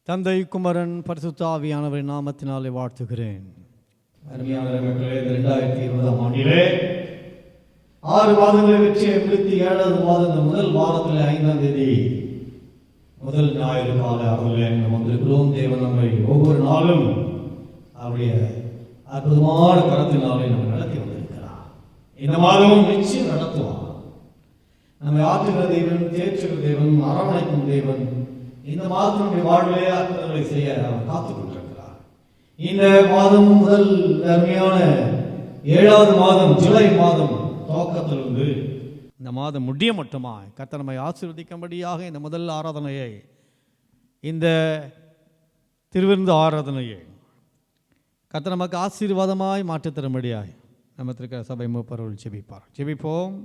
தந்தை, குமரன், பரிசுத்த ஆவியானவரின் நாமத்தினாலே வாழ்த்துகிறேன். அருமையான மக்களே, 2020 ஆண்டிலே 6 மாதங்களை வெற்றியை முடித்து 7வது மாதம் இந்த முதல் வாரத்தில் 5ஆம் தேதி முதல் ஞாயிறு கால அவர்கள் நம்ம வந்திருக்கிறோம். தேவன் நம்மை ஒவ்வொரு நாளும் அவருடைய அற்புதமான கரத்தினாலே நம்ம நடத்தி வந்திருக்கிறார். இந்த மாதமும் நிச்சயம் நடத்துவார். நம்மை ஆற்றுகிற தேவன், தேற்றுகிற தேவன், அரவணைக்கும் தேவன் இந்த மாதத்தினுடைய வாழ்விலே அற்புதங்களை செய்ய அவர் காத்துக் கொண்டிருக்கிறார். இந்த மாதம் முதல் அருமையான 7வது மாதம் ஜூலை மாதம் துவக்கத்திலிருந்து இந்த மாதம் முடிய மட்டுமாய் கர்த்தர் நம்மை ஆசீர்வதிக்கும்படியாக இந்த முதல் ஆராதனையை, இந்த திருவிருந்து ஆராதனையை கர்த்தர் நமக்கு ஆசீர்வாதமாய் மாற்றித் தரும்படியாய் நம்ம இருக்கிற சபை மூப்பர்கள் ஜெபிப்பார். ஜெபிப்போம்.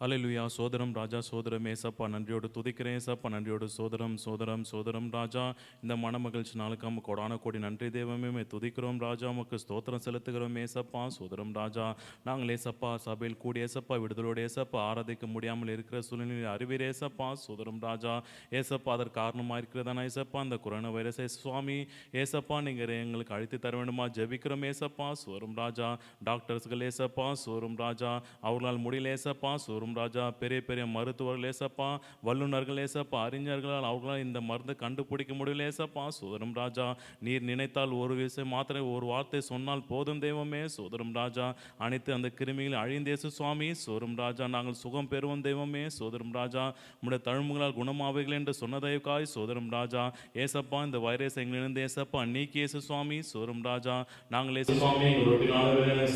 அல்லேலூயா. சோதரம் ராஜா, சோதரம் ஏசப்பா, நன்றியோடு துதிக்கிறேன் ஏசப்பா, நன்றியோடு சோதரம் ராஜா. இந்த மனமகிழ்ச்சி நாளுக்கு கொடான கோடி நன்றி தேவமே துதிக்கிறோம் ராஜா, உமக்கு ஸ்தோத்திரம் செலுத்துகிறோம் ஏசப்பா. சோதரம் ராஜா, நாங்கள் ஏசப்பா சபையில் கூடி ஏசப்பா விடுதலோடு ஏசப்பா ஆராதிக்க முடியாமல் இருக்கிற சூழ்நிலையில் அறிவீர் ஏசப்பா. சோதரம் ராஜா ஏசப்பா, அதற்கு காரணமாக இருக்கிறதானா ஏசப்பா இந்த கொரோனா வைரஸை சுவாமி ஏசப்பா நீங்கள் எங்களுக்கு அழைத்து தர வேண்டுமா ஜெபிக்கிறோம் ஏசப்பா. சோரம் ராஜா, டாக்டர்ஸ்கள் ஏசப்பா, சோரம் ராஜா அவர்களால் முடியல ஏசப்பா. சோரம் ராஜா, பெரிய பெரிய மருத்துவர்கள் ஏசப்பா, வல்லுநர்கள் ஏசப்பா, அறிஞர்களால் அவர்களால் இந்த மருந்து கண்டுபிடிக்க முடியல ஏசப்பா. சோதரம் ராஜா, நீர் நினைத்தால் ஒரு விஷயம் மாத்திரம், ஒரு வார்த்தை சொன்னால் போதும் தெய்வமே. சோதரம் ராஜா, அனைத்து அந்த கிருமிகள் அழிந்தேசு சுவாமி. சோதரம் ராஜா, நாங்கள் சுகம் பெறுவோம் தெய்வமே. சோதரம் ராஜா, உடைய தழும்புகளால் குணமாவீர்கள் என்று சொன்னதைக்காய் சோதரம் ராஜா ஏசப்பா, இந்த வைரஸ் எங்களிருந்து ஏசப்பா நீக்கி ஏசு சுவாமி. சோதரம் ராஜா, நாங்கள் ஏசு சுவாமி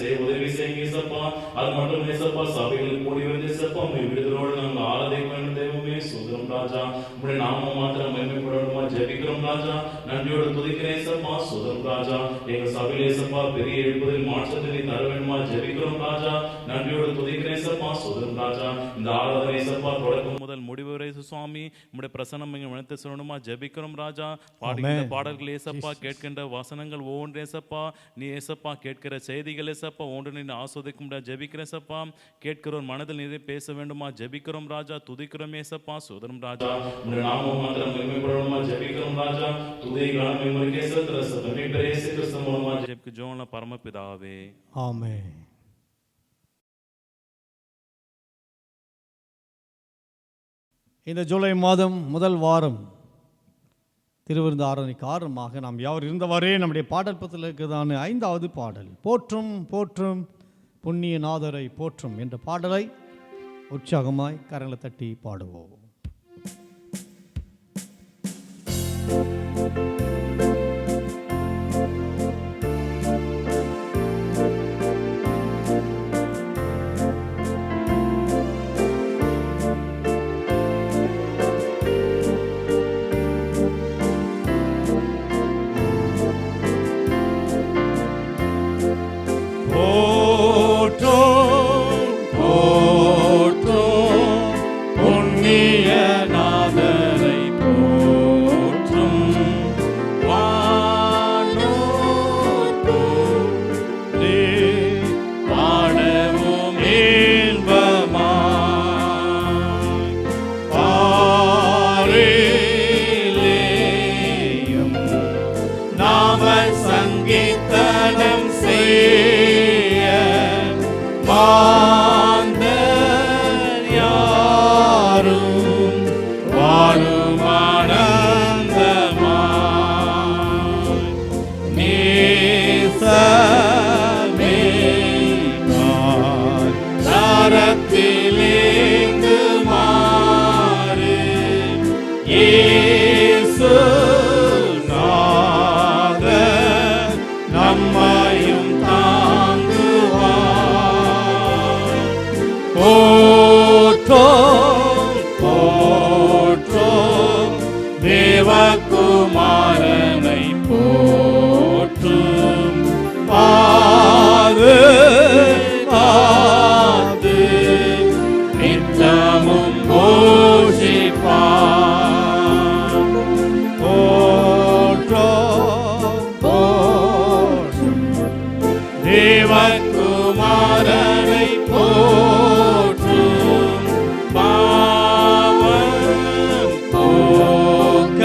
செய்ய உதவி செய்யுங்க ஏசப்பா. அது மட்டும் ஏசப்பா சபைகளுக்கு கூடி வந்து விடுதலோடு நாங்கள் ஆராதிக்க வேண்டும் தெய்வமே. சோதரம் ராஜா, உடைய நாம மாத்திரம் மகிமைப்படணுமா ஜெபிக்கிறோம் ராஜா, நன்றியோடு துதிக்கிறேன் ஏசப்பா. சோதரம் ராஜா, எங்க சபையில் ஏசப்பா பெரிய எழுப்புதல் மாற்றத்தை தர வேண்டுமா ஜெபிக்கிறோம் ராஜா, நன்றியோடு துதிக்கிறேன் ஏசப்பா. சோதரம் ராஜா, இந்த ஆராதனை ஏசப்பா தொடக்கம் முதல் முடிவு வரை சுவாமி உடைய பிரசன்னம் எங்கள் மனத்தை சொல்லணுமா ஜெபிக்கிறோம் ராஜா. பாடுகின்ற பாடல்கள் ஏசப்பா, கேட்கின்ற வசனங்கள் ஒவ்வொன்று ஏசப்பா, நீ ஏசப்பா கேட்கிற செய்திகள் ஏசப்பா ஒன்று நீ ஆஸ்வதிக்கும் ஜெபிக்கிறேன் ஏசப்பா. கேட்கிறோர் மனதில் நிறைய பேச வேண்டுமா ஜெபிக்கிறோம் ராஜா, துதிக்கிறோம் ஏசப்பா. சோதரம் ராஜா, உம்முடைய நாமம் மாத்திரம் மகிமைப்படணுமா ஜெபிக்கிறோம் ராஜா. துதி கனம் மகிமை சத்திரச இயேசு கிறிஸ்து மூலமா ஜெபிக்க ஜோன பரமபிதாவே, ஆமென். இந்த ஜூலை மாதம் முதல் வாரம் திருவிருந்து ஆராதனை காரணமாக நாம் யாவர் இருந்தவாறே நம்முடைய பாடல் பத்தில் இருக்கிறதான 5வது பாடல், போற்றும் போற்றும் புண்ணிய நாதரை போற்றும் என்ற பாடலை உற்சாகமாய் கரங்களை தட்டி பாடுவோம். தேவகுமாரனை போற்றும் பாது பாது நித்தமும் போஷிப்பான். போற்றும் போற்றும் தேவகுமாரனை போற்றும் பாவம் போக்க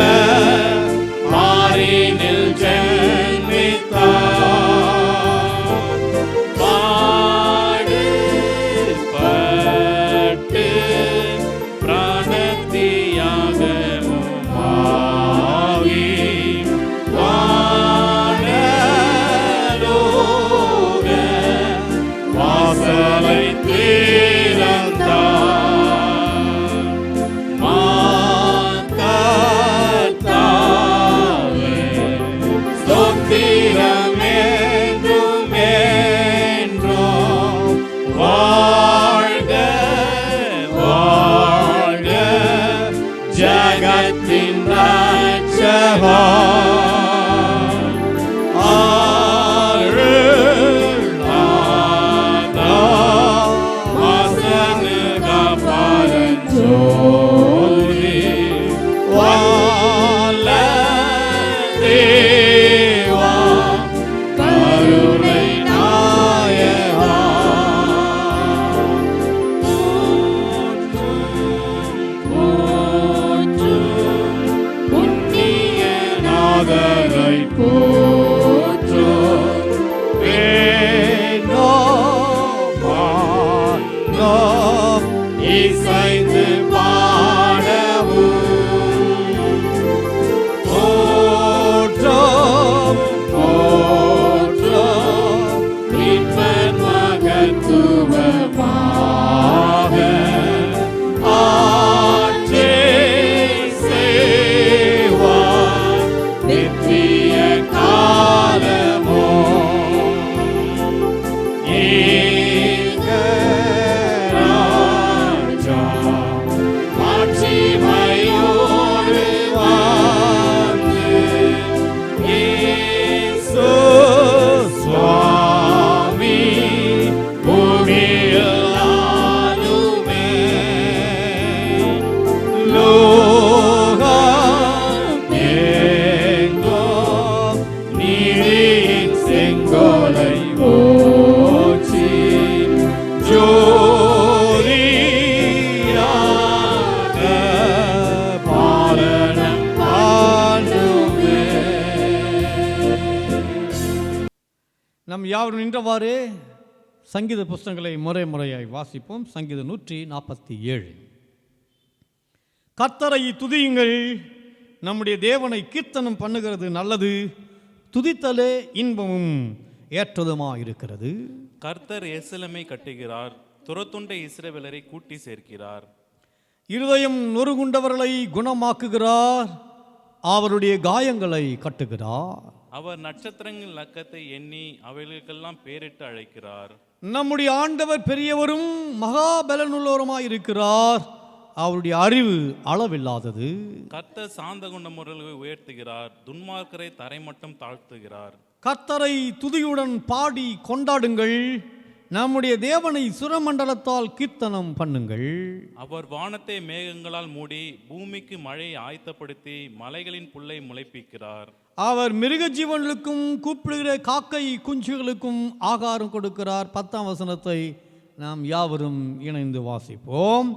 இசைந்து பாடவும் போற்றும் போற்றும் மீட்பர் மகத்துவமாக ஆட்சி செய்வார் நித்திய காலமோ நம் யாவரும் நின்றவாறு சங்கீத புஸ்தகங்களை முறையாய் வாசிப்போம். சங்கீதம் 147. கர்த்தரை துதியுங்கள், நம்முடைய தேவனை கீர்த்தனம் பண்ணுகிறது நல்லது, துதித்தலே இன்பமும் ஏற்றதுமாயிருக்கிறது. கர்த்தர் எருசலேமை கட்டுகிறார், துரத்துண்ட இஸ்ரவேலரை கூட்டி சேர்க்கிறார். இருதயம் நொறுங்குண்டவர்களை குணமாக்குகிறார், அவருடைய காயங்களை கட்டுகிறார். அவர் நட்சத்திரங்கள் இலக்கத்தை எண்ணி அவைகளுக்கெல்லாம் பேரிட்டு அழைக்கிறார். நம்முடைய ஆண்டவர் பெரியவரும் மகாபலனுள்ளவருமாயிருக்கிறார், அவருடைய அறிவு அளவில்லாதது. கர்த்தர் சாந்த குணமுறைகளை உயர்த்துகிறார், துன்மார்க்கரை தரைமட்டம் தாழ்த்துகிறார். கர்த்தரை துதியுடன் பாடி கொண்டாடுங்கள், நம்முடைய தேவனை சுரமண்டலத்தால் கீர்த்தனம் பண்ணுங்கள். அவர் வானத்தை மேகங்களால் மூடி பூமிக்கு மழையை ஆயத்தப்படுத்தி மலைகளின் புல்லை முளைப்பிக்கிறார். அவர் மிருக ஜீவன்களுக்கும் கூப்பிடுகிற காக்கை குஞ்சுகளுக்கும் ஆகாரம் கொடுக்கிறார். 10ஆம் வசனத்தை நாம் யாவரும் இணைந்து வாசிப்போம்.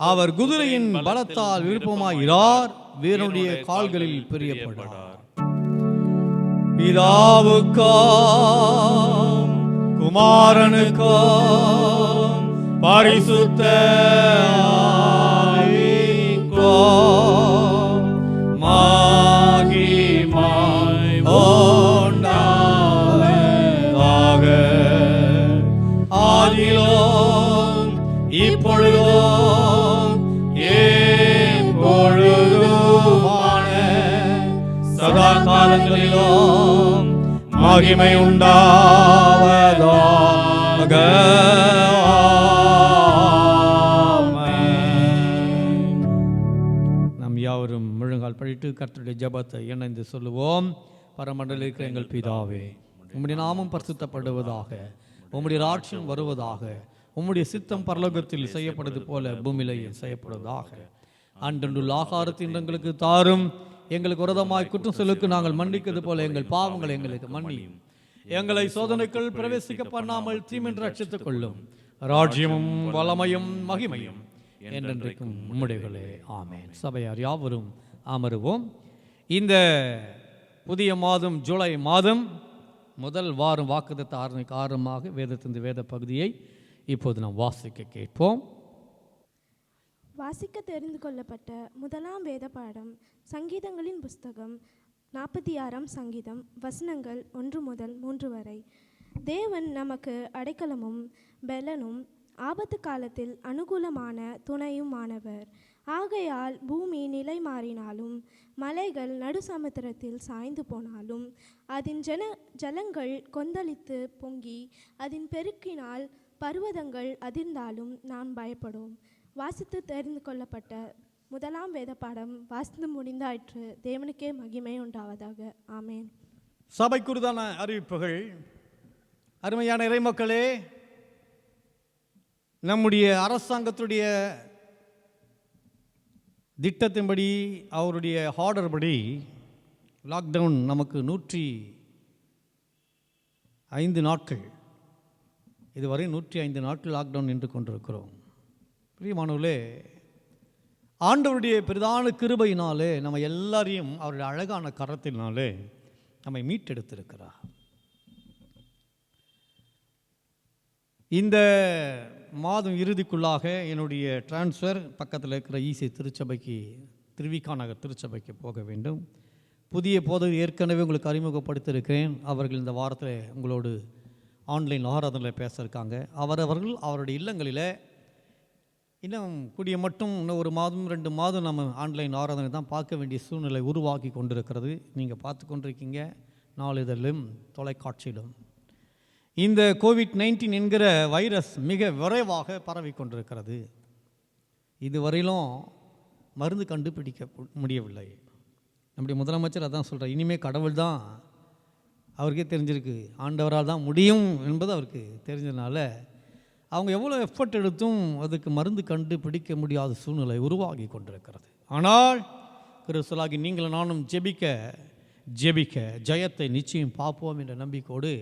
அவர் குதிரையின் பலத்தால் விருப்பமாகிறார், வீரனுடைய கால்களில் பிரியப்படார். பிதாவுக்காம் குமாரனுக்காம் பரிசுத்த ஆவிக்கும் மகிமை உண்டாவதாக, ஆதியிலும் இப்பொழுதும் எப்பொழுதுமான சதா காலங்களிலும் மகிமை உண்டாவதாக. நாம் யாவரும் முழங்கால் படிட்டு கர்த்தருடைய ஜெபத்தை இணைந்து சொல்லுவோம். பரமண்டலில் இருக்கிற எங்கள் பிதாவே, உம்முடைய நாமம் பரிசுத்தப்படுவதாக, உம்முடைய ராட்சியம் வருவதாக, உம்முடைய சித்தம் பரலோகத்தில் செய்யப்படுவது போல பூமியிலேயும் செய்யப்படுவதாக. அன்றன்றுள்ள ஆகாரத்தை எங்களுக்கு தாரும், எங்களுக்கு விரோதமாய் குற்றம் சொல்லுக்கு நாங்கள் மன்னிக்கிறது போல எங்கள் பாவங்களை எங்களுக்கு மன்னியும், எங்களை சோதனைக்குள் பிரவேசிக்க பண்ணாமல் தீமென்று ரட்சித்துக் கொள்ளும். ராஜ்யமும் வல்லமையும் மகிமையும் என்றென்றைக்கும் உம்முடையவர்களே, ஆமென். சபையார் யாவரும் அமருவோம். இந்த புதிய மாதம் ஜூலை மாதம் முதல் வாரம் வாக்குத்தத்த ஆரம்பமாக வேதத்தின் வேத பகுதியை இப்போது நாம் வாசிக்க கேட்போம். வாசிக்க தெரிந்து கொள்ளப்பட்ட முதலாம் வேத பாடம் சங்கீதங்களின் புஸ்தகம் 46ஆம் சங்கீதம், வசனங்கள் 1 முதல் 3 வரை. தேவன் நமக்கு அடைக்கலமும் பெலனும் ஆபத்து காலத்தில் அனுகூலமான துணையுமானவர். ஆகையால் பூமி நிலை மாறினாலும் மலைகள் நடு சமுத்திரத்தில் சாய்ந்து போனாலும் அதன் ஜலங்கள் கொந்தளித்து பொங்கி அதன் பெருக்கினால் பர்வதங்கள் அதிர்ந்தாலும் நான் பயப்படும். வாசித்து தெரிந்து கொள்ளப்பட்ட முதலாம் வேத பாடம் வாசித்து முடிந்தாயிற்று. தேவனுக்கே மகிமை உண்டாவதாக. ஆமேன். சபைக்குரிதான அறிவிப்புகள். அருமையான இறைமக்களே, நம்முடைய அரசாங்கத்துடைய திட்டத்தின்படி, அவருடைய ஆர்டர் படி லாக்டவுன் நமக்கு 105 நாட்கள், இதுவரை 105 நாட்கள் லாக்டவுன் நின்று கொண்டிருக்கிறோம். பிரியமானவர்களே, ஆண்டவருடைய பிரதான கிருபையினாலே நம்ம எல்லாரையும் அவருடைய அழகான கரத்தினாலே நம்மை மீட்டெடுத்திருக்கிறார். இந்த மாதம் இறுதிக்குள்ளாக என்னுடைய டிரான்ஸ்ஃபர் பக்கத்தில் இருக்கிற ஈசி திருச்சபைக்கு, திருவிகா நகர் திருச்சபைக்கு போக வேண்டும். புதிய போதகர் ஏற்கனவே உங்களுக்கு அறிமுகப்படுத்தியிருக்கிறேன். அவர்கள் இந்த வாரத்தில் உங்களோடு ஆன்லைன் ஆராதனையில் பேச இருக்காங்க. அவர்கள் அவருடைய இல்லங்களில் இன்னும் கூடிய மட்டும் இன்னும் 1 மாதம் 2 மாதம் நம்ம ஆன்லைன் ஆராதனை தான் பார்க்க வேண்டிய சூழ்நிலை உருவாக்கி கொண்டிருக்கிறது. நீங்கள் பார்த்து கொண்டிருக்கீங்க நாளிதழிலும் தொலைக்காட்சியிலும். இந்த கோவிட்-19 என்கிற வைரஸ் மிக விரைவாக பரவி கொண்டிருக்கிறது. இதுவரையிலும் மருந்து கண்டுபிடிக்க முடியவில்லை. நம்முடைய முதலமைச்சர் அதான் சொல்கிறார், இனிமேல் கடவுள் தான், அவருக்கே தெரிஞ்சிருக்கு, ஆண்டவரால் தான் முடியும் என்பது அவருக்கு தெரிஞ்சதுனால அவங்க எவ்வளோ எஃபர்ட் எடுத்தும் அதுக்கு மருந்து கண்டுபிடிக்க முடியாத சூழ்நிலை உருவாகி கொண்டிருக்கிறது. ஆனால் கிறிஸ்துவாகி நீங்களும் நானும் ஜெபிக்க ஜெயத்தை நிச்சயம் பார்ப்போம் என்ற நம்பிக்கையோடு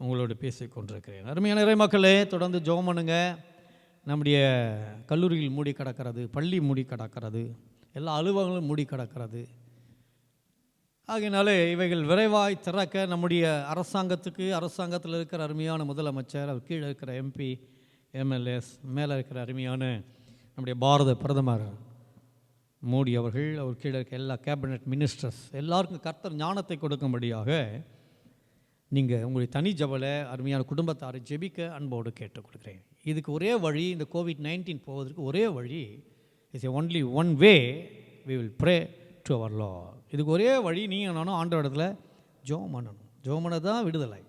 உங்களோடு பேசிக் கொண்டிருக்கிறேன். அருமையான இறைமக்களே, தொடர்ந்து ஜெபம் பண்ணுங்க. நம்முடைய கல்லூரிகள் மூடி கிடக்கிறது, பள்ளி மூடி கிடக்கிறது, எல்லா அலுவலகங்களும் மூடி கிடக்கிறது. ஆகையினாலே இவைகள் விரைவாய் திறக்க நம்முடைய அரசாங்கத்தில் இருக்கிற அருமையான முதலமைச்சர், அவர் கீழே இருக்கிற எம்பி எம்எல்ஏஸ், மேலே இருக்கிற அருமையான நம்முடைய பாரத பிரதமர் மோடி அவர்கள், அவர் கீழே இருக்க எல்லா கேபினட் மினிஸ்டர்ஸ் எல்லாருக்கும் கர்த்தர் ஞானத்தை கொடுக்கும்படியாக நீங்கள் உங்களுடைய தனி ஜபல அருமையான குடும்பத்தாரை ஜெபிக்க அன்போடு கேட்டுக்கொள்கிறேன். இதுக்கு ஒரே வழி, இந்த கோவிட்-19 போவதற்கு ஒரே வழி, is only one way, we will pray to our Lord. இதுக்கு ஒரே வழி, நீங்கள் நானும் ஆண்டவர் இடத்துல ஜெபம் பண்ணணும். ஜெபம் பண்ண தான் விடுதலை.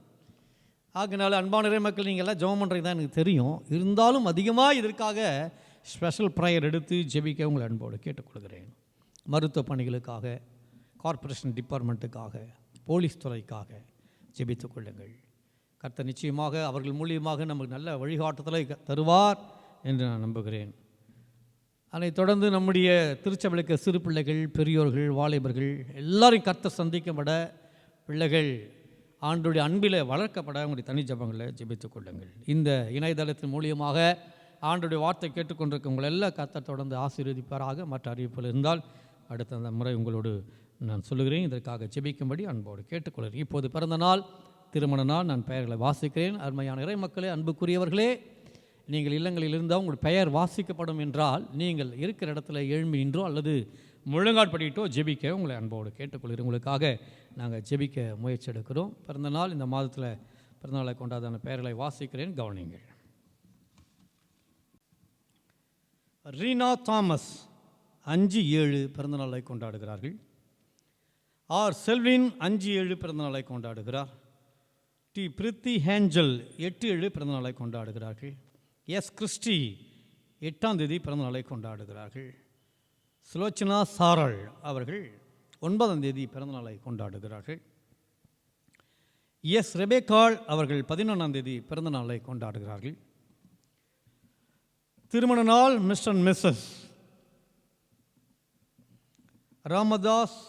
ஆகினால அன்பான இறைமக்கள், நீங்கள் எல்லாம் ஜெபம் பண்ணுறது தான் எனக்கு தெரியும். இருந்தாலும் அதிகமாக இதற்காக ஸ்பெஷல் ப்ரேயர் எடுத்து ஜெபிக்க உங்களை அன்போடு கேட்டுக்கொள்கிறேன். மருத்துவ பணிகளுக்காக, கார்ப்பரேஷன் டிபார்ட்மெண்ட்டுக்காக, போலீஸ் துறைக்காக ஜெபித்து கொள்ளுங்கள். கர்த்தர் நிச்சயமாக அவர்கள் மூலியமாக நமக்கு நல்ல வழிகாட்டுதலை தருவார் என்று நான் நம்புகிறேன். அதைத் தொடர்ந்து நம்முடைய திருச்சபைக்கு சிறு பிள்ளைகள், பெரியோர்கள், வாலிபர்கள் எல்லாரையும் கர்த்தர் சந்திக்கப்பட, பிள்ளைகள் ஆண்டுடைய அன்பில் வளர்க்கப்பட உங்களுடைய தனி ஜபங்களை ஜெபித்துக் கொள்ளுங்கள். இந்த இணையதளத்தின் மூலியமாக ஆண்டுடைய வார்த்தை கேட்டுக்கொண்டிருக்கவங்களை எல்லாம் கர்த்தர் தொடர்ந்து ஆசீர்வதிப்பாராக. மற்ற அறிவிப்பில் இருந்தால் அடுத்த அந்த முறை உங்களோடு நான் சொல்லுகிறேன். இதற்காக ஜெபிக்கும்படி அன்போடு கேட்டுக்கொள்கிறேன். இப்போது பிறந்த நாள், திருமண நாள், நான் பெயர்களை வாசிக்கிறேன். அருமையான இறை மக்களே, அன்புக்குரியவர்களே, நீங்கள் இல்லங்களில் இருந்தால் உங்கள் பெயர் வாசிக்கப்படும் என்றால் நீங்கள் இருக்கிற இடத்துல எழும்பி நின்றோ அல்லது முழங்காட்படியிட்டோ ஜெபிக்க உங்களை அன்போடு கேட்டுக்கொள்கிறேன். உங்களுக்காக நாங்கள் ஜெபிக்க முயற்சி எடுக்கிறோம். பிறந்த நாள், இந்த மாதத்தில் பிறந்தநாளை கொண்டாதான பெயர்களை வாசிக்கிறேன், கவனிங்கள். ரீனா தாமஸ் 5/7 பிறந்தநாளை கொண்டாடுகிறார்கள். ஆர் செல்வின் 5/7 பிறந்தநாளை கொண்டாடுகிறார். டி பிரித்தி ஹேஞ்சல் 8/7 பிறந்தநாளை கொண்டாடுகிறார்கள். எஸ் கிறிஸ்டி 8ஆம் தேதி பிறந்தநாளை கொண்டாடுகிறார்கள். சுலோச்சனா சாரல் அவர்கள் 9ஆம் தேதி பிறந்தநாளை கொண்டாடுகிறார்கள். எஸ் ரெபேக்காள் அவர்கள் 11ஆம் தேதி பிறந்தநாளை கொண்டாடுகிறார்கள். திருமண நாள் mister and missus Ramadas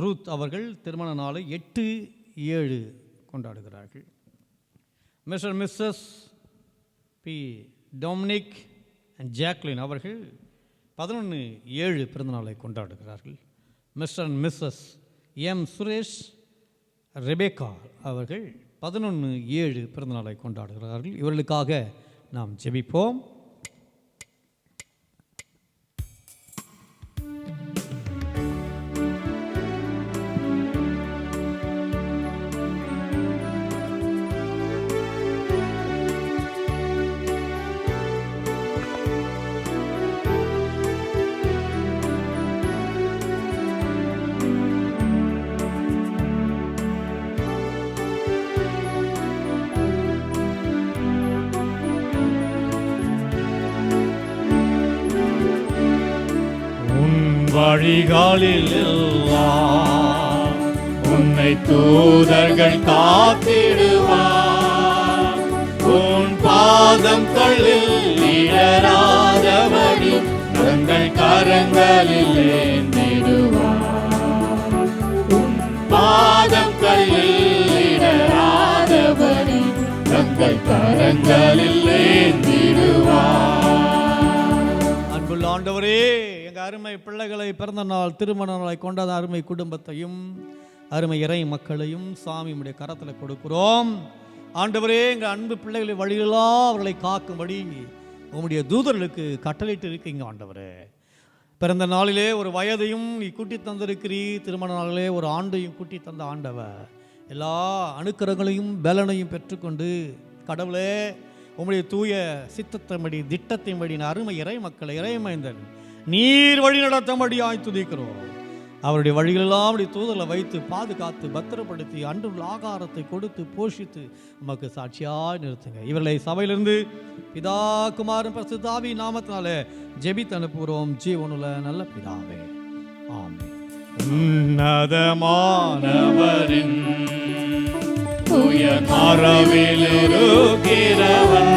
Ruth அவர்கள் திருமண நாளை 8/7 கொண்டாடுகிறார்கள். Mister missus P Dominic and Jacqueline அவர்கள் 11/7 பிறந்தநாளை கொண்டாடுகிறார்கள். Mister and missus M Suresh Rebecca அவர்கள் 11/7 பிறந்தநாளை கொண்டாடுகிறார்கள். இவர்களுக்காக நாம் ஜெபிப்போம். வழிகளில் எல்லாம் உன்னை தூதர்கள் காத்திடுவார். உன் பாதம் கல்லில் இடராதபடி தங்கள் கரங்களில் ஏந்திடுவார். உன் பாதம் கல்லில் இடராதபடி தங்கள் கரங்களில் ஏந்திடுவார். அன்புள்ள ஆண்டவரே, எங்க அருமை பிள்ளைகளை பிறந்த நாள் திருமண நாளை கொண்டாத அருமை குடும்பத்தையும் அருமை இறை மக்களையும் சாமி உடைய கரத்தில் கொடுக்கிறோம். ஆண்டவரே, எங்கள் அன்பு பிள்ளைகளை வழியெல்லாம் அவர்களை காக்கும்படி உம்முடைய தூதர்களுக்கு கட்டளையிட்டு இருக்கீங்க. ஆண்டவரே, பிறந்த நாளிலே ஒரு வயதையும் நீ கூட்டி தந்திருக்கிறீ, திருமண நாளிலே ஒரு ஆண்டையும் கூட்டி தந்த ஆண்டவர் எல்லா அணுக்கரங்களையும் பலனையும் பெற்றுக்கொண்டு கடவுளே உம்முடைய தூய சித்தத்தின்படி திட்டத்தின்படி அருமை இறை மக்களை இறைமைந்தன் நீர் வழி நடத்தபடியாய் துதிக்கிறோம். அவருடைய வழிகளெல்லாம் அப்படி தூதலை வைத்து பாதுகாத்து பத்திரப்படுத்தி அன்றுள்ள ஆகாரத்தை கொடுத்து போஷித்து நமக்கு சாட்சியாய் நிறுத்துங்க. இவர்களை சபையிலிருந்து பிதா குமாரன் பரிசுத்த ஆவியின் நாமத்தினாலே ஜெபித்து அனுப்புகிறோம். ஜீவனுள்ள நல்ல பிதாவே, ஆமென். உன்னதமானவரின் உயர்மறைவில் இருக்கிறவன்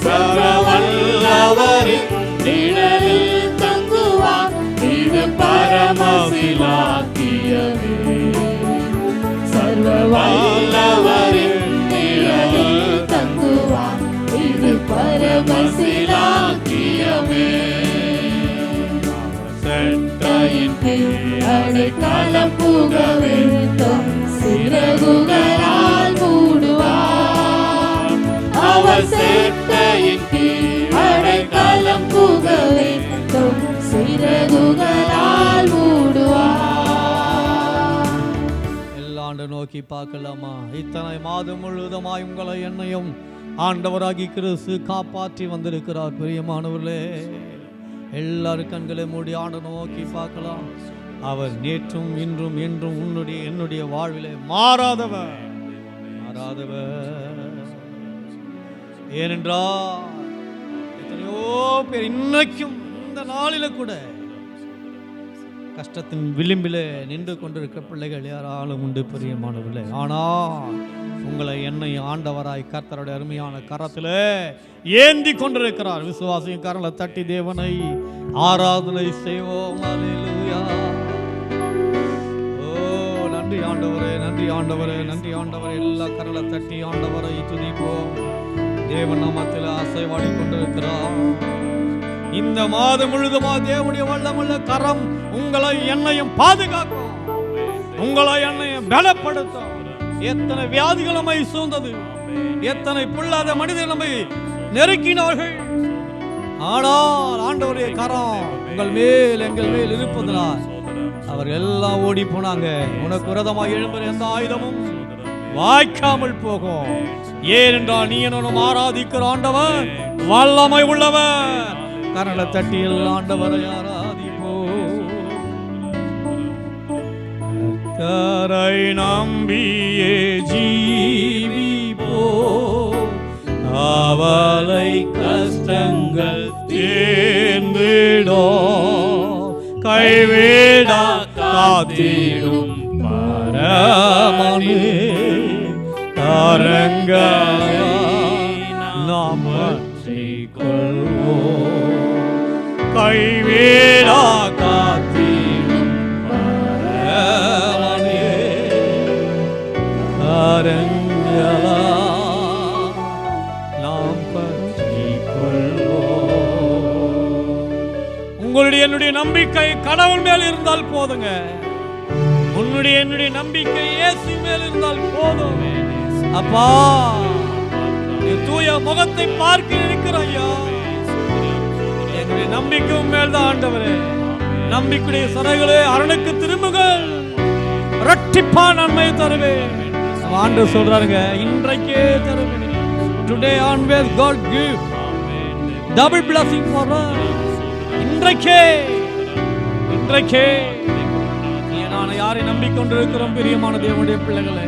சர்வவல்லவரின் நிழலில் தங்குவான். இது பரமசிலாக்கியவே. சர்வவல்லவரின் நிழலில் தங்குவான். இது பரமசிலாக்கியவே. செட்டையின் கீழ் அடைக்கலம் புக வேண்டும். சிறகுகளால் மூடுவார். அவர் செட்டையின் கீழ் அடைக்கலம் புக வேண்டும். சிறகுகளால் மூடுவார். எல்லா ஆண்டு நோக்கி பார்க்கலாமா? இத்தனை மாதம் முழுவதுமாய் உங்களை என்னையும் ஆண்டவராகி கிறிஸ்து காப்பாற்றி வந்திருக்கிறார். பிரியமானவர்களே, எல்லாரும் கண்களை மூடி ஆண்டு நோக்கி பார்க்கலாம். அவர் நேற்றும் இன்றும் என்றும் உன்னுடைய என்னுடைய வாழ்விலே மாறாதவர். ஏனென்றால் எத்தனையோ பேர் இன்னைக்கும் இந்த நாளில கூட கஷ்டத்தின் விளிம்பிலே நின்று கொண்டிருக்கிற பிள்ளைகள் யாராலும் உண்டு பிரியமானவர்களே. ஆனால் உங்களை என்னை ஆண்டவராய் கர்த்தருடைய அருமையான கரத்திலே ஏந்தி கொண்டிருக்கிறார். விசுவாசியின் கரங்களை தட்டி தேவனை ஆராதனை செய்வோம். அல்லேலூயா. ஓ, நன்றி ஆண்டவரே, நன்றி ஆண்டவரே, நன்றி ஆண்டவரே. எல்லா கரங்களை தட்டி ஆண்டவரை துதிப்போம். தேவன் நாமத்தில் அசைவாடி கொண்டிருக்கிறார். இந்த மாதம் முழுதுமா தேவனுடைய வல்லமுள்ள கரம் உங்களை என்னையும் பாதுகாக்கும், உங்களை என்னையும் பலப்படுத்தும். எத்தனை வியாதிகள் நம்மை சூழ்ந்தது, எத்தனை பொல்லாத மனிதர் நம்மை நெருக்கினார்கள். ஆனால் ஆண்டவருடைய கரம் உங்கள் மேல் எங்கள் மேல் இருப்பதனால் அவர்கள் எல்லாம் ஓடி போனாங்க. உனக்கு விரதமாக எழும்புற எந்த ஆயுதமும் வாய்க்காமல் போகும். ஏனென்றால் நீ என்னும் ஆராதிக்கிற ஆண்டவர் வல்லமை உள்ளவர். கரங்களை தட்டி ஆண்டவரை ஆராதிப்போம். கரை நம்பியே ஜீவிப்போம். அவளை கஷ்டங்கள் தேர்ந்திடும். கைவிடா காத்திடும் பரமனே. கரங்களை நாம் பற்றிக் கொள்வோம். கைவிடா காத்திடும் பரமனே. கரங்களை நாம் பற்றிக் கொள்வோம். உங்களுடைய என்னுடைய நம்பிக்கை கடவுள் மேல் இருந்தால் போதுங்க. உன்னுடைய என்னுடைய நம்பிக்கை இயேசு மேல் இருந்தால் போதும். அப்பா, நீ தூய முகத்தை பார்க்க இருக்கிற ஐயா. எங்களுடைய நம்பிக்கை மேல் தான் ஆண்டவரே. நம்பிக்கையுடைய சரைகளே அரணுக்கு திரும்புகள், இரட்டிப்பா நன்மை தருவேன். ஆண்டவர் சொல்றாருங்க, இன்றைக்கே தருவேன். Today always God give double blessing for us. இன்றைக்கே நான் யாரை நம்பிக்கொண்டிருக்கிறோம் பிரியமான தேவனுடைய பிள்ளைகளே?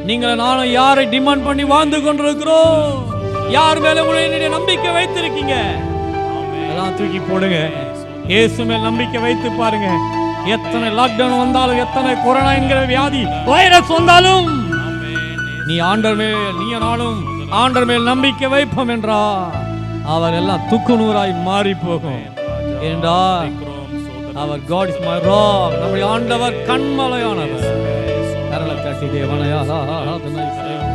நீங்கள் நானும் யாரை டிமாண்ட் பண்ணி வாழ்ந்து கொண்டிருக்கிறோம்? யார் மேல உங்களுடைய நம்பிக்கை வைத்திருக்கீங்க? எல்லாம் தூக்கி போடுங்க. இயேசு மேல் நம்பிக்கை வைத்து பாருங்க. எத்தனை லாக்டவுன் வந்தாலும், எத்தனை கொரோனா என்கிற வியாதி வைரஸ் வந்தாலும், நீ ஆண்டவர் மேல், நீ நானும் ஆண்டவர் மேல் நம்பிக்கை வைப்போம் என்றால் அவர் எல்லாம் துக்குநூறாய் மாறி போகும். என்றால் அவர் God is my rock, நம்முடைய ஆண்டவர் கண்மலையானவர். கரலை தட்டி தேவனை ஆராதனை செய்வோம்.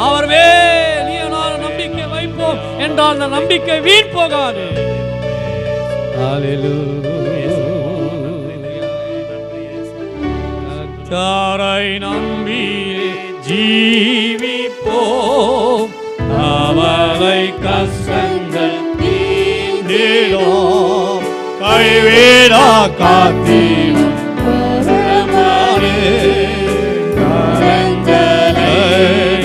அவர் மேல் நீ நானும் நம்பிக்கை வைப்போம் என்றால் அந்த நம்பிக்கை வீண் போகாது. கர்த்தரை நம்பி ஜீவிப்போம், அவரை கஷ்டங்கள் தீர்ந்திடும், கைவிடா காத்திடும் கரங்களை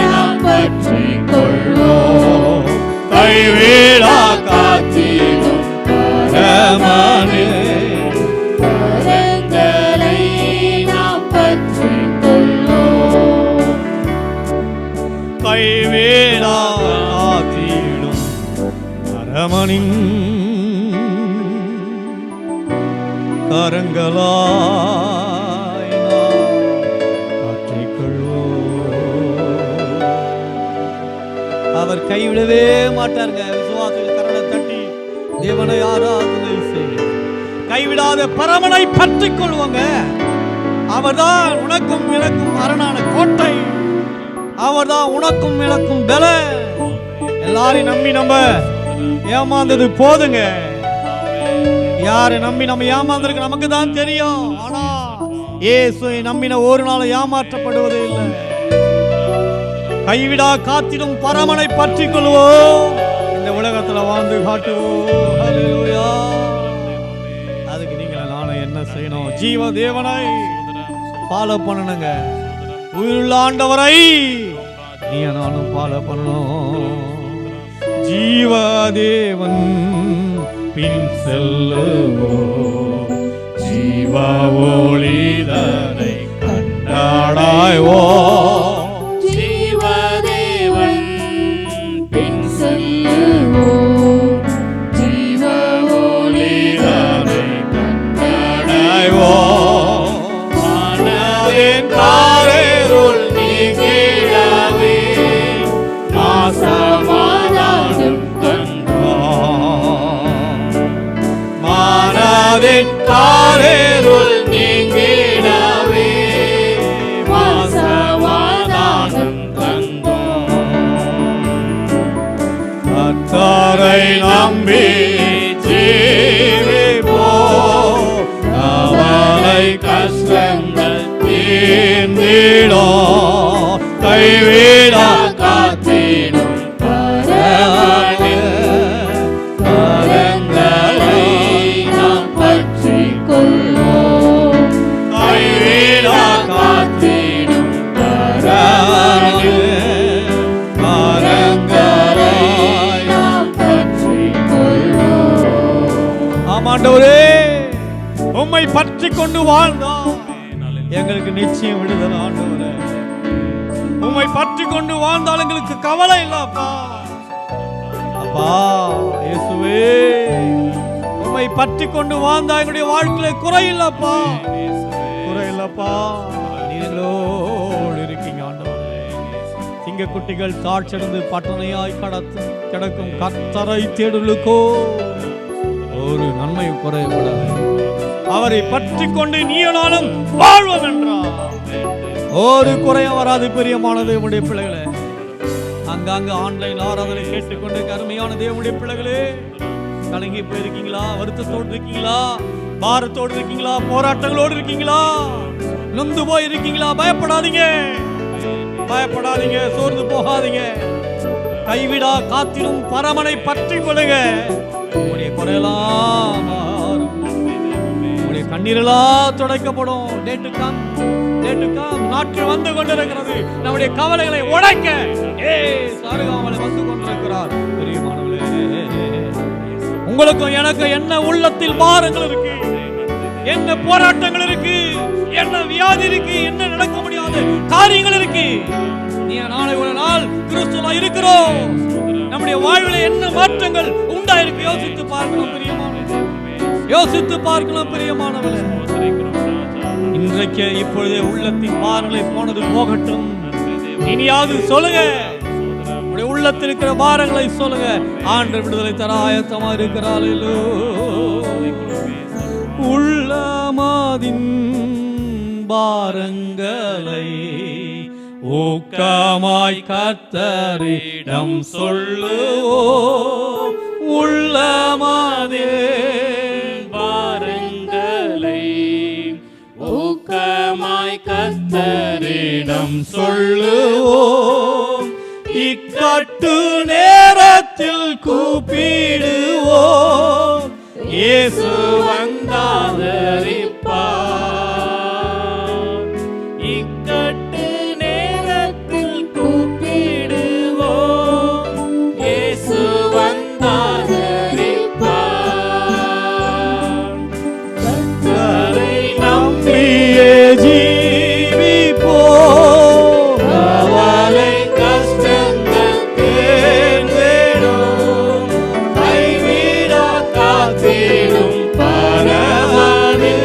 நாம் பற்றிக் கொள்வோம், கைவிடா காத்திடும் பரமனே கரங்களை நாம் பற்றிக் கொள்வோம், கைவிடா காத்திடும் பரமனின் கரங்களாய் பற்றிக் கொள்வோம். அவர் கைவிடவே மாட்டாருங்க. விசுவாசத்தில் கரங்களை தட்டி தேவனை ஆராதனை செய்யும். கைவிடாத பரமனை பற்றிக் கொள்வாங்க. அவர்தான் உனக்கும் எனக்கும் அரணான கோட்டை. அவர்தான் உனக்கும் எனக்கும் பல. எல்லாரையும் நம்பி நம்ம ஏமாந்தது போதுங்க. யாரை நம்பி நம்ம ஏமாந்திருக்கு நமக்கு தான் தெரியும். ஆனா இயேசுவை நம்பின ஒரு நாள் ஏமாற்றப்படுவதே இல்லை. கைவிடா காத்திடும் பரமனை பற்றிக் கொள்வோம். இந்த உலகத்துல வாழ்ந்து காட்டுவோம். ஹல்லேலூயா. அதுக்கு நீங்க நானும் என்ன செய்யணும்? ஜீவ தேவனை ஃபாலோ பண்ணணுங்க. உயிருள்ள ஆண்டவரை நீ நானும் ஃபாலோ பண்ணணும். ஜீவ தேவன் பின் செல்லுவோம், ஜீவ ஒளிதனை கண்டாடாய்வோம், ஜீவதேவன் பின் செல்லுவோம், ஜீவ ஒளிதனை கண்டாடாய்வோம். மனதின் காரிருள் நீங்கிடவே மாசமாதானம் மனதின் காரிருள் நீங்கிடவே மாசமாதானம் தந்தோம். கர்த்தரை நம்பி ஜீவிப்போம், அவரை கஷ்டங்கள் தீர்ந்திடும், கைவிடா காத்திடும் பரமனே கரங்களை நாம் பற்றிக் கொள்வோம், கைவிடா காத்திடும் பரமனே கரங்களை நாம் பற்றிக் கொள்வோம். ஆமாண்டவரே, உம்மை பற்றிக் கொண்டு வாழ்ந்தோம், எங்களுக்கு நிச்சயம் விடுதலை. ஆண்டவரே, உம்மை பற்றிக் கொண்டு வாழ்ந்தால் எங்களுக்கு கவலை இல்லப்பா. அப்பா இயேசுவே, உம்மை பற்றிக் கொண்டு வாழ்ந்தா எங்களுடைய வாழ்க்கையில குறை இல்லப்பா, குறை இல்லப்பா. நீங்களோடு இருக்கீங்க ஆண்டவரே. சிங்க குட்டிகள் தாட்சிருந்து பட்டணையாய் கிடக்கும் கர்த்தரை தேடுலுக்கோ ஒரு நன்மையும் குறையக்கூடாது. அவரை பற்றிக் கொண்டு நீயனாலும் வாழ்வோம் என்றார். ஒரு குறையும் வராது. பிரியமான தேவனுடைய பிள்ளைகளே, அங்கங்க ஆன்லைன் ஆராதனை கேட்டுக்கொண்டு அருமையான தேவனுடைய பிள்ளைகளே, கலங்கி போயிருக்கீங்களா? வருத்தத்தோடு இருக்கீங்களா? பாரத்தோடு இருக்கீங்களா? போராட்டங்களோடு இருக்கீங்களா? நொந்து போய் இருக்கீங்களா? பயப்படாதீங்க, பயப்படாதீங்க, சோர்ந்து போகாதீங்க. கைவிடா காத்திடும் பரமனை பற்றி கொள்ளுங்க. உங்களுடைய குறையெல்லாம் மாறும், உங்களுடைய கண்ணீரெல்லாம் துடைக்கப்படும். டேட்டு கம், டேட்டு கம். நாட்கள் வந்து கொண்டிருக்கிறது. நம்முடைய கவலைகளை உடைக்க சாருகாமலை வந்து கொண்டிருக்கிறார். பிரியமானவர்களே, உங்களுக்கும் எனக்கும் என்ன உள்ளத்தில் பாரங்கள் இருக்கு, என்ன போராட்டங்கள் இருக்கு, என்ன வியாதி இருக்கு, என்ன நடக்க முடியாத காரியங்கள் இருக்கு. நீ நாளை ஒரு நாள் கிறிஸ்துவா இருக்கிறோம். நம்முடைய வாழ்வில் என்ன மாற்றங்கள் உண்டாயிருக்கு யோசித்து பார்க்கணும். பிரியமானவர்களே, யோசித்து பார்க்கலாம் பிரியமானவர்களே. ஸ்தோத்திரிக்கிறோம் ராஜா. இன்றைக்கு இப்பொழுதே உள்ளத்தின் பாரங்களை போனது போகட்டும். இனியாவது சொல்லுங்க, உங்களுடைய உள்ளத்தில் இருக்கிற பாரங்களை சொல்லுங்க. ஆண்டவர் விடுதலை தர ஆயத்தமா இருக்கிறார். உள்ளமாதின் பாரங்களை ஊக்கமாய் கர்த்தரிடம் சொல்லுவோம். உள்ளமாதே பாரங்களை ஊக்கமாய் கர்த்தரிடம் சொல்லுவோம். இக்கட்டு நேரத்தில் கூப்பிடுவோம். இயேசு வந்தாதரிப்பார். இக்கட்டு நேரத்தில் கூப்பிடுவோம். இயேசு வந்தாதரிப்பார். கர்த்தரை நம்பியே ஜீவிப்போம். அவரை கஷ்டங்கள் தேர்ந்தெடும். கைவிடா காத்திடும் பரமனே.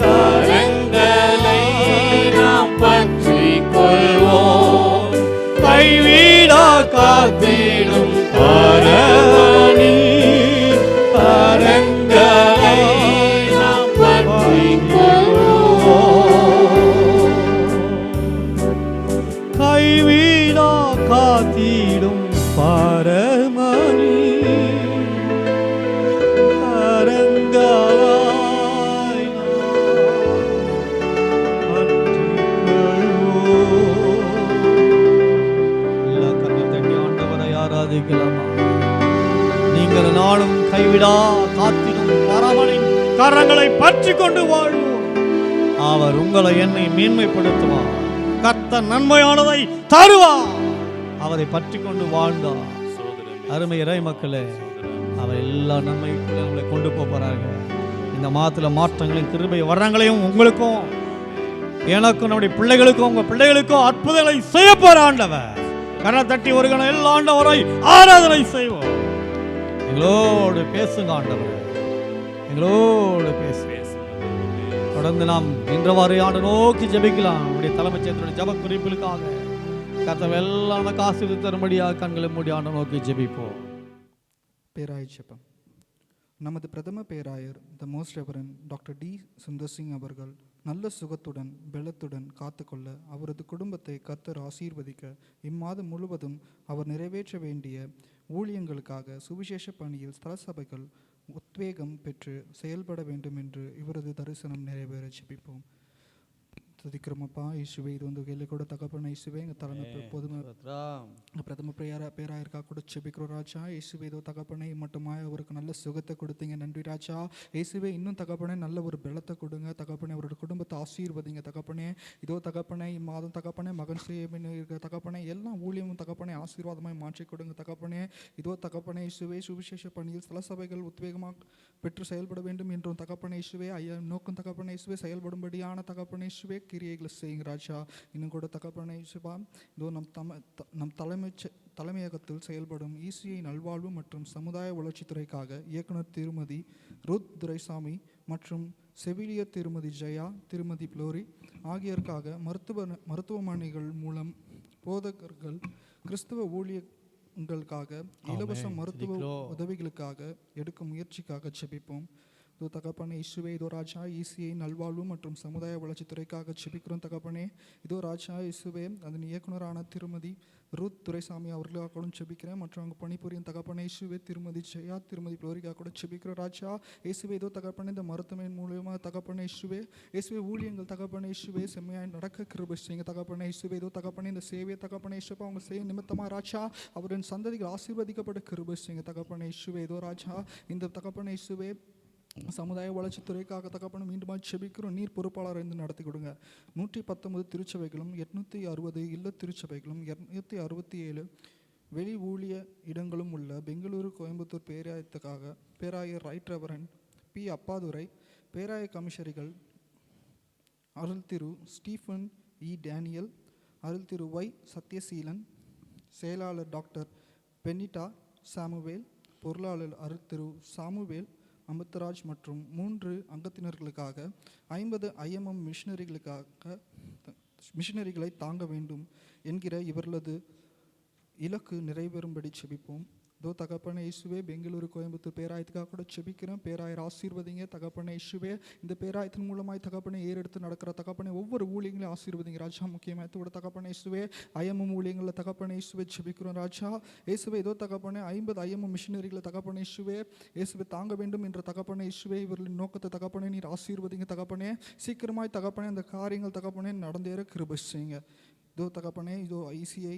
கரங்களை நாம் பற்றிக் கொள்வோம். கைவிடா காத்திடும் பரமனே. கரங்களை நாம் பற்றிக் கைவிடா காத்திடும் பரமனே. கரங்களாய் நாம் பற்றிக்கொள்வோம். எல்லா கரங்களை தட்டி ஆண்டவரை ஆராதிக்கலாமா? நீங்கள் நாளும் கைவிடா காத்திடும் பரமனின் கரங்களை பற்றி கொண்டு வாழ்வோம். அவர் உங்களை என்னை மேன்மைப்படுத்துவார். கர்த்தர் நன்மையானதை தருவார். அவரை பற்றி கொண்டு வாழ்ந்தார். அருமை இறை மக்களே, அவர் எல்லா நன்மைக்குள்ள உங்களை கொண்டு போறாங்க. இந்த மாதத்துல மாற்றங்களையும் கிருபை வரங்களையும் உங்களுக்கும் எனக்கும் நம்முடைய பிள்ளைகளுக்கும் உங்க பிள்ளைகளுக்கும் அற்புதங்களை செய்ய போற ஆண்டவர். கரை தட்டி ஒரு கணம் எல்லா ஆண்டவரை ஆராதனை செய்வோம். எங்களோடு பேசுங்க ஆண்டவர், எங்களோடு பேசுங்க. தொடர்ந்து நாம் நின்றவாறு ஆண்டு நோக்கி ஜெபிக்கலாம். நம்முடைய தலைமைச் செயலருடைய ஜெப குறிப்புகளுக்காக கர்த்தர் எல்லாம் நமக்கு ஆசீர்வதித்து தரும்படியாக கண்களை மூடி ஆண்டு நோக்கி ஜெபிப்போம். பேராயர் ஜெபம். நமது பிரதம பேராயர் the most reverend doctor D Sundar Singh அவர்கள் நல்ல சுகத்துடன் பலத்துடன் காத்துக்கொள்ள அவரது குடும்பத்தை கர்த்தர் ஆசீர்வதிக்க இம்மாதம் முழுவதும் அவர் நிறைவேற்ற வேண்டிய ஊழியங்களுக்காக சுவிசேஷ பணியில் ஸ்தல சபைகள் உத்வேகம் பெற்று செயல்பட வேண்டும் என்று இவரது தரிசனம் நிறைவேற ஜெபிப்போம். துதிக்கிறோமப்பா இயேசுவே. இது வந்து கேள்வி கூட தகப்பன இயேசுவே எங்கள் தலைமை பொதுமை பிரதம பேராயிருக்காக கூட ஜெபிக்கிறோம் ராஜா. இயேசுவே இதோ தகப்பனை மட்டுமாய் அவருக்கு நல்ல சுகத்தை கொடுத்தீங்க, நன்றி ராஜா. இயேசுவே இன்னும் தகப்பனே நல்ல ஒரு பலத்தை கொடுங்க தகப்பனே. அவரோட குடும்பத்தை ஆசீர்வதிங்க தகப்பனே. இதோ தகப்பனை இம்மாதம் தகப்பனே மகன் செய்ய இருக்கிற தகப்பனே எல்லா ஊழியமும் தகப்பனை ஆசீர்வாதமாய் மாற்றி கொடுங்க தகப்பனே. இதோ தகப்பனே இயேசுவே சுவிசேஷ பணியில் ஸ்தல சபைகள் உத்வேகமாக பெற்று செயல்பட வேண்டும் என்றும் தகப்பனே இயேசுவே ஐயா நோக்கம் தகப்பனே இயேசுவே செயல்படும்படியான தகப்பனே இயேசுவே கிரியைகளை செய்யுங்க ராஜா. இன்னும் கூட தகப்பனே இயேசுவா இதோ நம் தலைமையகத்தில் செயல்படும் இசிஐ நல்வாழ்வு மற்றும் சமுதாய வளர்ச்சித்துறைக்காக இயக்குனர் திருமதி ருத் துரைசாமி மற்றும் செவிலியர் திருமதி ஜெயா திருமதி புளோரி ஆகியோருக்காக மருத்துவமனைகள் மூலம் போதகர்கள் கிறிஸ்தவ ஊழியர்களுக்காக இலவச மருத்துவ உதவிகளுக்காக எடுக்கும் முயற்சிக்காக ஜெபிப்போம். இதோ தகப்பனே இயேசுவே இதோ ராஜா இசிஐ நல்வாழ்வு மற்றும் சமுதாய வளர்ச்சித்துறைக்காக ஜெபிக்கிறோம் தகப்பனே. இதோ ராஜா இயேசுவே அதன் இயக்குனரான திருமதி ருத் துரைசாமி அவர்களுக்காக ஜெபிக்கிறேன் மற்றும் அங்கே பணிபுரியும் தகப்பனே இயேசுவே திருமதி ஜெயா திருமதி புளோரிக்காக கூட ஜெபிக்கிறோம் ராஜா. இயேசுவே இதோ தகப்பனே இந்த மருத்துவமனை மூலியமாக தகப்பனே இயேசுவே ஊழியங்கள் தகப்பனே இயேசுவே செம்மையாய் நடக்க கிருபை செய்யுங்க தகப்பனே இயேசுவே. இதோ தகப்பனே இந்த சேவையை தகப்பனே இயேசுவே அவங்க செய்ய நிமித்தமாக ராஜா அவரின் சந்ததிகள் ஆசீர்வதிக்கப்பட்ட கிருபை செய்யுங்க தகப்பனே இயேசுவே. இதோ ராஜா இந்த தகப்பனே இயேசுவே சமுதாய வளர்ச்சித்துறைக்காக தகப்பன மீண்டும் செபிக்கிறோம். நீர் பொறுப்பாளர் இருந்து நடத்தி கொடுங்க. 119 திருச்சபைகளும் 860 இல்ல திருச்சபைகளும் 267 வெளி ஊழிய இடங்களும் உள்ள பெங்களூரு கோயம்புத்தூர் பேராயத்துக்காக பேராயர் right reverend B Appadurai, பேராய கமிஷரிகள் Arul Thiru Stephen இ டேனியல், அருள் திரு ஒய் சத்யசீலன், செயலாளர் டாக்டர் பெனிட்டா சாமுவேல், பொருளாளர் அருள் திரு சாமுவேல், அமிர்தராஜ் மற்றும் 3 அங்கத்தினர்களுக்காக 50 IMM மிஷனரிகளை தாங்க வேண்டும் என்கிற இவர்களது இலக்கு நிறைவேறும்படி செபிப்போம். இதோ தகப்பனே இயேசுவே, பெங்களூரு கோயம்புத்தூர் பேராயத்துக்காக கூட செபிக்கிறேன். பேராயர் ஆசீர்வதிங்க தகப்பனே இயேசுவே. இந்த பேராயத்தின் மூலமாய் தகப்பனே ஏறெடுத்து நடக்கிற தகப்பனே ஒவ்வொரு ஊழியங்களையும் ஆசீர்வதிங்க ராஜா. முக்கியமாக தகப்பனே இயேசுவே IMM ஊழியங்களில் தகப்பனே இயேசுவே செபிக்கிறோம் ராஜா. இயேசுவே இதோ தகப்பனே 50 IMM மிஷனரிகளை தகப்பனே இயேசுவே தாங்க வேண்டும் என்ற தகப்பனே இயேசுவே இவர்களின் நோக்கத்தை தகப்பனே நீர் ஆசீர்வதிங்க தகப்பனே. சீக்கிரமாய் தகப்பனே அந்த காரியங்கள் தகப்பனே நடந்தேற கிருபை செய்யுங்க. இதோ தகப்பனே இதோ ICI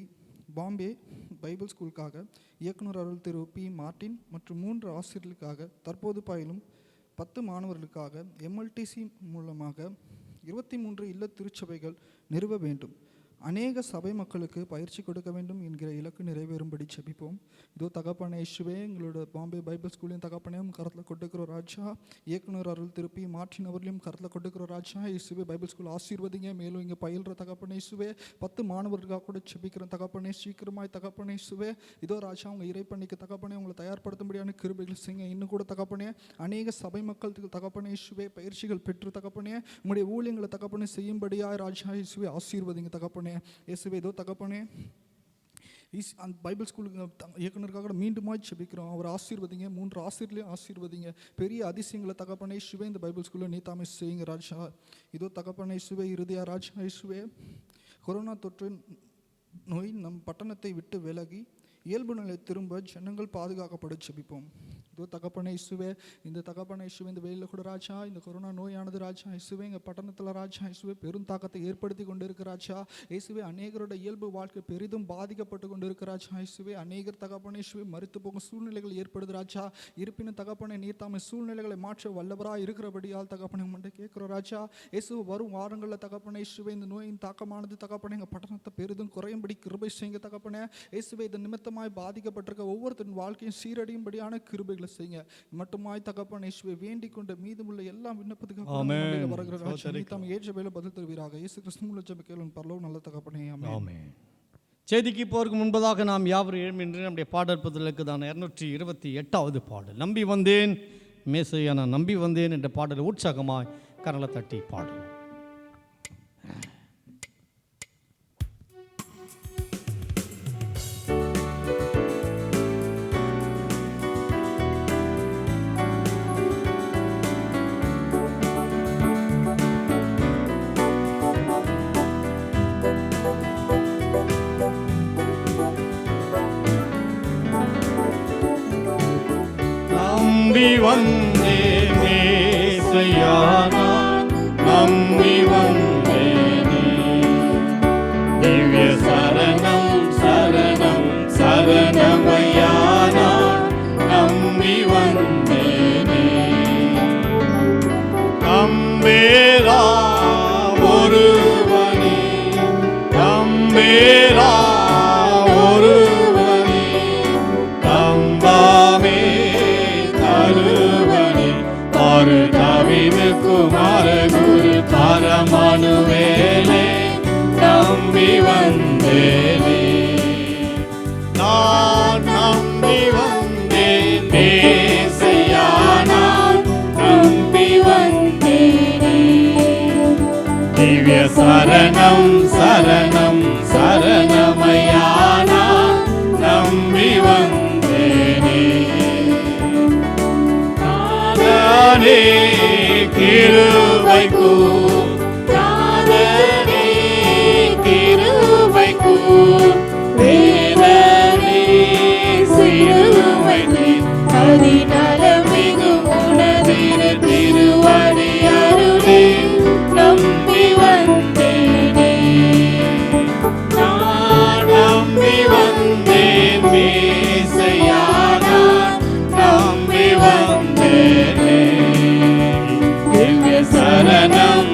பாம்பே பைபிள் ஸ்கூலுக்காக இயக்குனர் அருள் திரு P. மார்ட்டின் மற்றும் 3 ஆசிரியர்களுக்காக தற்போது பயிலும் 10 மாணவர்களுக்காக MLTC மூலமாக 23 இல்ல திருச்சபைகள் நிறுவ வேண்டும். அநேக சபை மக்களுக்கு பயிற்சி கொடுக்க வேண்டும் என்கிற இலக்கு நிறைவேறும்படி செபிப்போம். இதோ தகப்பனே இயேசுவே எங்களோட பாம்பே பைபிள் ஸ்கூலையும் தகப்பனையும் கருத்தில் கொண்டுக்கிறோம் ராஜா. இயக்குனர் அருள் திரு P. மார்ட்டின் அவர்களையும் கருத்தில் கொண்டுக்கிறோம் ராஜா. இயேசுவே பைபிள் ஸ்கூல் ஆசீர்வதிங்க. மேலும் இங்கே பயில்ற தகப்பனே இயேசுவே 10 மாணவர்களுக்காக கூட செபிக்கிறேன் தகப்பனே. சீக்கிரமாய் தகப்பனே இயேசுவே இதோ ராஜா உங்கள் இறைப்பணிக்கு தகப்பனே உங்களை தயார்படுத்தும்படியான கிருபைகள் செய்யுங்க. இன்னும் கூட தகப்பனே அநேக சபை மக்களுக்கு தகப்பனே இயேசுவே பயிற்சிகள் பெற்று தகப்பனே உங்களுடைய ஊழியங்களை தகப்பனே செய்யும்படியாக ராஜா இயேசுவே ஆசீர்வதிங்க தகப்பனே. இயேசுவே இதோ தகப்பனே அந்த பைபிள் ஸ்கூலுக்கு இயக்குனருக்காக மீண்டுமாய் செபிக்கிறோம். அவர் ஆசீர்வதிங்க. 3 ஆசிரியர்களையும் ஆசீர்வதிங்க. பெரிய அதிசயங்களை தகப்பனே இயேசுவே இந்த பைபிள் ஸ்கூலில் நீ தாமே செய்யுங்க ராஜா. இதோ தகப்பனே இயேசுவே இறுதியா ராஜா இயேசுவே கொரோனா தொற்று நோய் நம் பட்டணத்தை விட்டு விலகி இயல்பு நிலை திரும்ப ஜனங்கள் பாதுகாக்கப்பட செபிப்போம். இதோ தகப்பனே இயேசுவே இந்த தகப்பனே இயேசுவே இந்த வெயிலில் கூட ராஜா இந்த கொரோனா நோயானது ராஜா இயேசுவே எங்கள் பட்டணத்தில் ராஜா இயேசுவே பெரும் தாக்கத்தை ஏற்படுத்தி கொண்டு இருக்க ராஜா. இயேசுவே அநேகரோட இயல்பு வாழ்க்கை பெரிதும் பாதிக்கப்பட்டு கொண்டு இருக்க ராஜா. இயேசுவே அநேகர் தகப்பனே இயேசுவே மறித்து போகும் சூழ்நிலைகள் ஏற்படுது ராஜா. இருப்பினும் தகப்பனே நீர் தாமே சூழ்நிலைகளை மாற்ற வல்லவராக இருக்கிறபடியால் தகப்பனே உங்கள்கிட்ட கேட்குறோம் ராஜா. இயேசுவே வரும் வாரங்களில் தகப்பனே இயேசுவே இந்த நோயின் தாக்கமானது தகப்பனே எங்கள் பட்டணத்தை பெரிதும் குறையும்படி கிருபை செய்யுங்க தகப்பனே. இயேசுவே இதன் நிமித்தமாய் பாதிக்கப்பட்டிருக்க ஒவ்வொருத்தரின் வாழ்க்கையும் சீரடியும்படியான கிருபைகளை செய்யுங்க. மட்டுமாய் தகப்பனே இயேசுவே வேண்டிக் கொண்ட மீதமுள்ள எல்லா விண்ணப்பத்துக்காக வருகிற ராஜா நீ தாமே ஏற்ற வேளை பதில் தருவீராக. இயேசு கிறிஸ்து மூலம் ஜெபிக்கிறோம் பரலோக நல்ல தகப்பனே ஆமென். செய்திக்கு போருக்கு முன்பதாக நாம் யாவரும் எழுமின்று நம்முடைய பாடற்பதற்கு தான் 228வது பாடல் நம்பி வந்தேன் மேசையா நான் நம்பி வந்தேன் என்ற பாடல் உற்சாகமாய் கரலை தட்டி பாடுவோம். நம்பி வந்தேன் மேசையா நான் நம்பி வந்தேனே திவ்ய சரணம் சரணம் சரணமையா நான் நம்பி வந்தேனே நம்பேரா ஒருவனே நம்பேரா ஒருவனே நம்பாமே தாவீது குமார குரு பரமானுவேலே நம்பி வந்தேனே நான் நம்பி வந்தேன் மேசையா நான் நம்பி வந்தேனே திவ்ய சரணம் சரணம் சரணமையா நான் நம்பி வந்தேனே தானே கிருபைக்கு தானே கிருபைக்கு வேதனை சிலுவைக்கு அதிநலமிகு உனதிரு திருவடி அருளே நம்பி வந்தேனே நான் நம்பி வந்தேன் மேசையா நான் நம்பி வந்தேனே திவ்ய சரணம்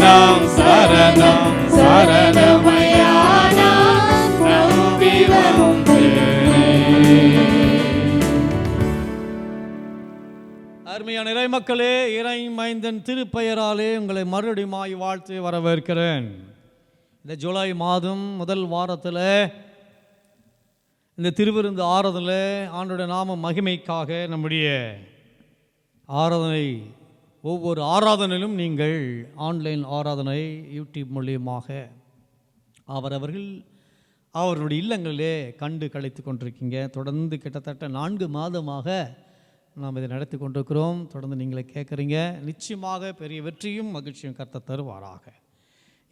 சரணம் சரணம் சரணமையா நான் நம்பி வந்தேனே. அருமையான இறை மக்களே, இறை மைந்தன் திருப்பெயராலே உங்களை மறுபடியுமாய் வாழ்த்து வரவேற்கிறேன். இந்த ஜூலை மாதம் முதல் வாரத்தில் இந்த திருவிருந்து ஆராதனை ஆண்டோட நாம மகிமைக்காக நம்முடைய ஆராதனை ஒவ்வொரு ஆராதனையிலும் நீங்கள் ஆன்லைன் ஆராதனை யூடியூப் மூலியமாக அவர்களுடைய இல்லங்களிலே கண்டு கழித்து கொண்டிருக்கீங்க. தொடர்ந்து கிட்டத்தட்ட 4 மாதமாக நாம் இதை நடத்தி கொண்டிருக்கிறோம். தொடர்ந்து நீங்களே கேட்குறீங்க. நிச்சயமாக பெரிய வெற்றியும் மகிழ்ச்சியும் கர்த்தர் தருவாராக.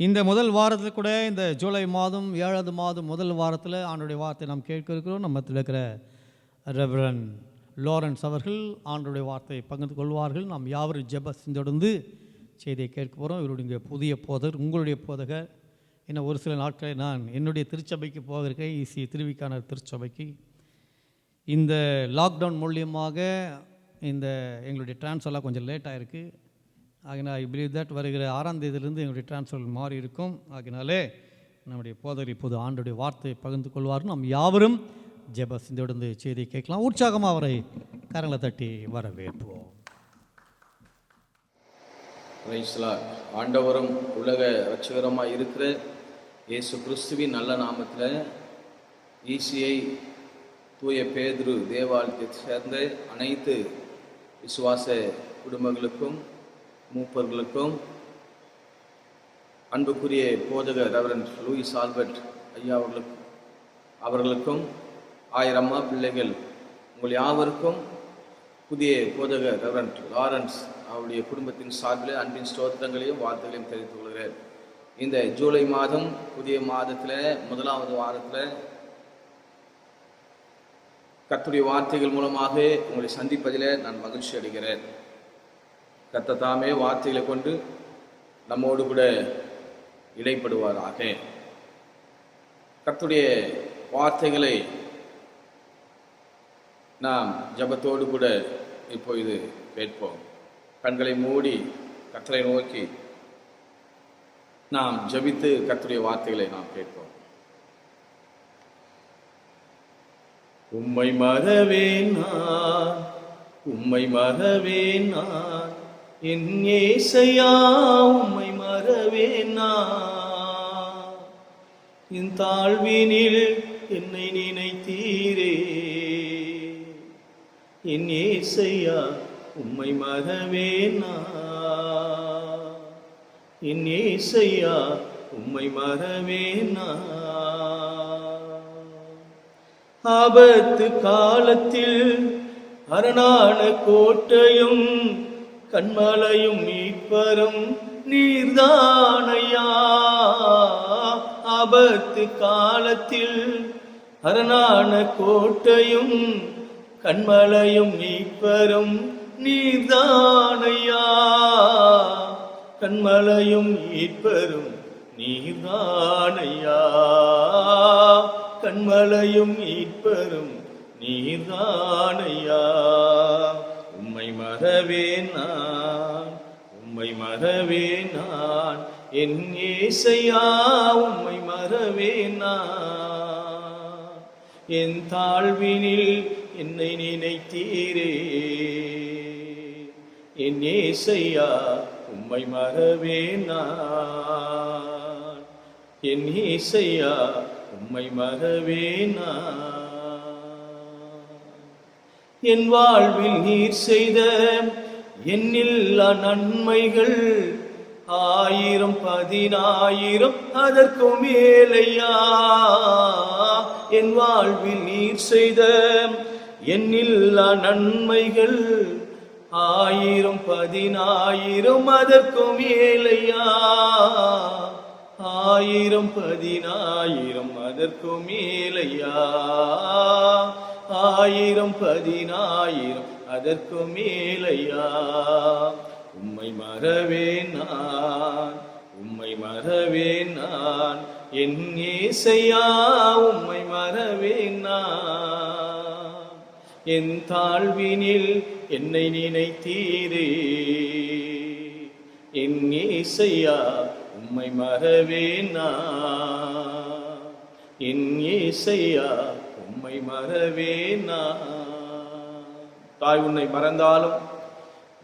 இந்த முதல் வாரத்தில் கூட இந்த ஜூலை மாதம் 7வது மாதம் முதல் வாரத்தில் ஆண்டோடைய வார்த்தை நாம் கேட்க இருக்கிறோம். நம்மத்தில் இருக்கிற ரெவரன் லாரன்ஸ் அவர்கள் ஆண்டோடைய வார்த்தையை பகிர்ந்து கொள்வார்கள். நாம் யாவரும் ஜெப சிந்தொடர்ந்து செய்தியை கேட்க போகிறோம். இவருடைய புதிய போதகர், உங்களுடைய போதகர். இன்னும் ஒரு சில நாட்களில் நான் என்னுடைய திருச்சபைக்கு போக இருக்கேன், ஈசி திருவிக்கான திருச்சபைக்கு. இந்த லாக்டவுன் மூலியமாக இந்த எங்களுடைய ட்ரான்ஸ்ஃபர்லாம் கொஞ்சம் லேட்டாக இருக்குது. ஆகினால் ஐ பிலீவ் தட் வருகிற 6ஆம் தேதியிலிருந்து எங்களுடைய ட்ரான்ஸ்ஃபர் மாறி இருக்கும். ஆகினாலே நம்முடைய போதகர் இப்போது ஆண்டுடைய வார்த்தையை பகிர்ந்து கொள்வார்கள். நாம் யாவரும் ஜெப சிந்தோடு செய்தியை கேட்கலாம். உற்சாகமாக அவரை கரங்களை தட்டி வரவேற்போம். ஆண்டவரும் உலக இரட்சகருமாய் இருக்கிற இயேசு கிறிஸ்துவின் நல்ல நாமத்தில் ஈசியை தூய பேதுரு தேவாலயத்தை சேர்ந்த அனைத்து விசுவாச குடும்பங்களுக்கும் மூப்பர்களுக்கும் அன்புக்குரிய போதகர் ரெவரண்ட் லூயிஸ் ஆல்பர்ட் ஐயா அவர்களுக்கும் 1000 அம்மா பிள்ளைகள் உங்கள் யாவருக்கும் புதிய போதகர் ரெவரண்ட் லாரன்ஸ் அவருடைய குடும்பத்தின் சார்பில் அன்பின் ஸ்தோத்திரங்களையும் வாழ்த்துக்களையும் தெரிவித்துக் கொள்கிறேன். இந்த ஜூலை மாதம் புதிய மாதத்தில் 1வது வாரத்தில் கர்த்தருடைய வார்த்தைகள் மூலமாக உங்களை சந்திப்பதில் நான் மகிழ்ச்சி அடைகிறேன். கர்த்தர் தாமே வார்த்தைகளை கொண்டு நம்மோடு கூட இடைப்படுவாராக. கர்த்தருடைய வார்த்தைகளை நாம் ஜெபத்தோடு கூட இப்பொழுது கேட்போம். கண்களை மூடி கர்த்தரை நோக்கி நாம் ஜெபித்து கர்த்தருடைய வார்த்தைகளை நாம் கேட்போம். உம்மை மறவேன் நான், உம்மை மறவேன் நான், என் இயேசையா உம்மை மறவேன் நான். என் தாழ்வினில் என்னை நினைத்தீரே, என் இயேசையா உம்மை மறவேன் நான், என் இயேசையா உம்மை மறவேன் நான். ஆபத்து காலத்தில் அரணான கோட்டையும் கண்மலையும் மீட்பரும் நீர்தானையா. ஆபத்து காலத்தில் அரணான கோட்டையும் கண்மலையும் மீட்பரும் நீர்தானையா. கண்மலையும் மீட்பரும் நீர்தானையா, கண்மலையும் மீட்பரும் நீர்தானையா. உம்மை மறவேன் நான், உம்மை மறவேன் நான், என் இயேசையா உம்மை மறவேன் நான். என் தாழ்வினில் என்னை நினைத்தீரே, என் இயேசையா உம்மை மறவேன் நான், என் இயேசையா உம்மை மறவேன் நான். என் வாழ்வில் நீர் செய்த எண்ணில்லா நன்மைகள் 1000 10,000 அதற்கும் மேலையா. என் வாழ்வில் நீர் செய்த எண்ணில்லா நன்மைகள் 1000 10,000 அதற்கும் மேலையா. 1000 10,000 அதற்கும் மேலையா. 1000 10,000 அதற்கும் மேலையா. உம்மை மறவேன் நான், உம்மை மறவேன் நான், என் இயேசையா உம்மை மறவேன் நான். என் தாழ்வினில் என்னை நினைத்தீரே, என் இயேசையா உம்மை மறவேனா, என் இயேசையா உம்மை மறவேனா. தாய் உன்னை மறந்தாலும்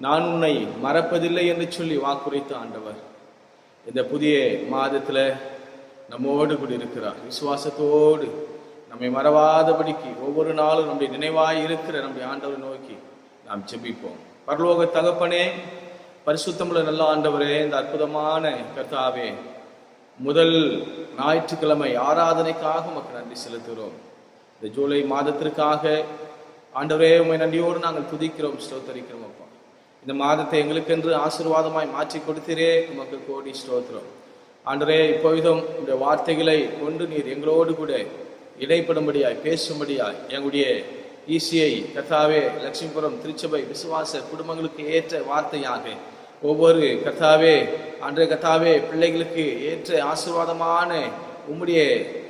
நான் உன்னை மறப்பதில்லை என்று சொல்லி வாக்குரைத்த ஆண்டவர் இந்த புதிய மாதத்தில் நம்மோடு கூட இருக்கிறார். விசுவாசத்தோடு நம்மை மறவாதபடிக்கு ஒவ்வொரு நாளும் நம்முடைய நினைவாய் இருக்கிற நம்முடைய ஆண்டவரை நோக்கி நாம் ஜெபிப்போம். பரலோக தகப்பனே, பரிசுத்தமுள்ள நல்ல ஆண்டவரே, இந்த அற்புதமான கர்த்தாவே, முதல் ஞாயிற்றுக்கிழமை ஆராதனைக்காக உமக்கு நன்றி செலுத்துகிறோம். இந்த ஜூலை மாதத்திற்காக ஆண்டவரே உம்மை நன்றியோடு நாங்கள் துதிக்கிறோம், ஸ்தோத்தரிக்கிறோம். அப்பா, இந்த மாதத்தை எங்களுக்கென்று ஆசீர்வாதமாய் மாற்றி கொடுத்தீரே, உமக்கு கோடி ஸ்தோத்திரம். ஆண்டவரே, இப்போதும் இந்த வார்த்தைகளை கொண்டு நீர் எங்களோடு கூட இடைப்படும்படியாய் பேசும்படியாய் எங்களுடைய ஈசிஐ கர்த்தாவே லட்சுமிபுரம் திருச்சபை விசுவாச குடும்பங்களுக்கு ஏற்ற வார்த்தையாக ஒவ்வொரு கர்த்தாவே அன்றைய கர்த்தாவே பிள்ளைகளுக்கு ஏற்ற ஆசீர்வாதமான உம்முடைய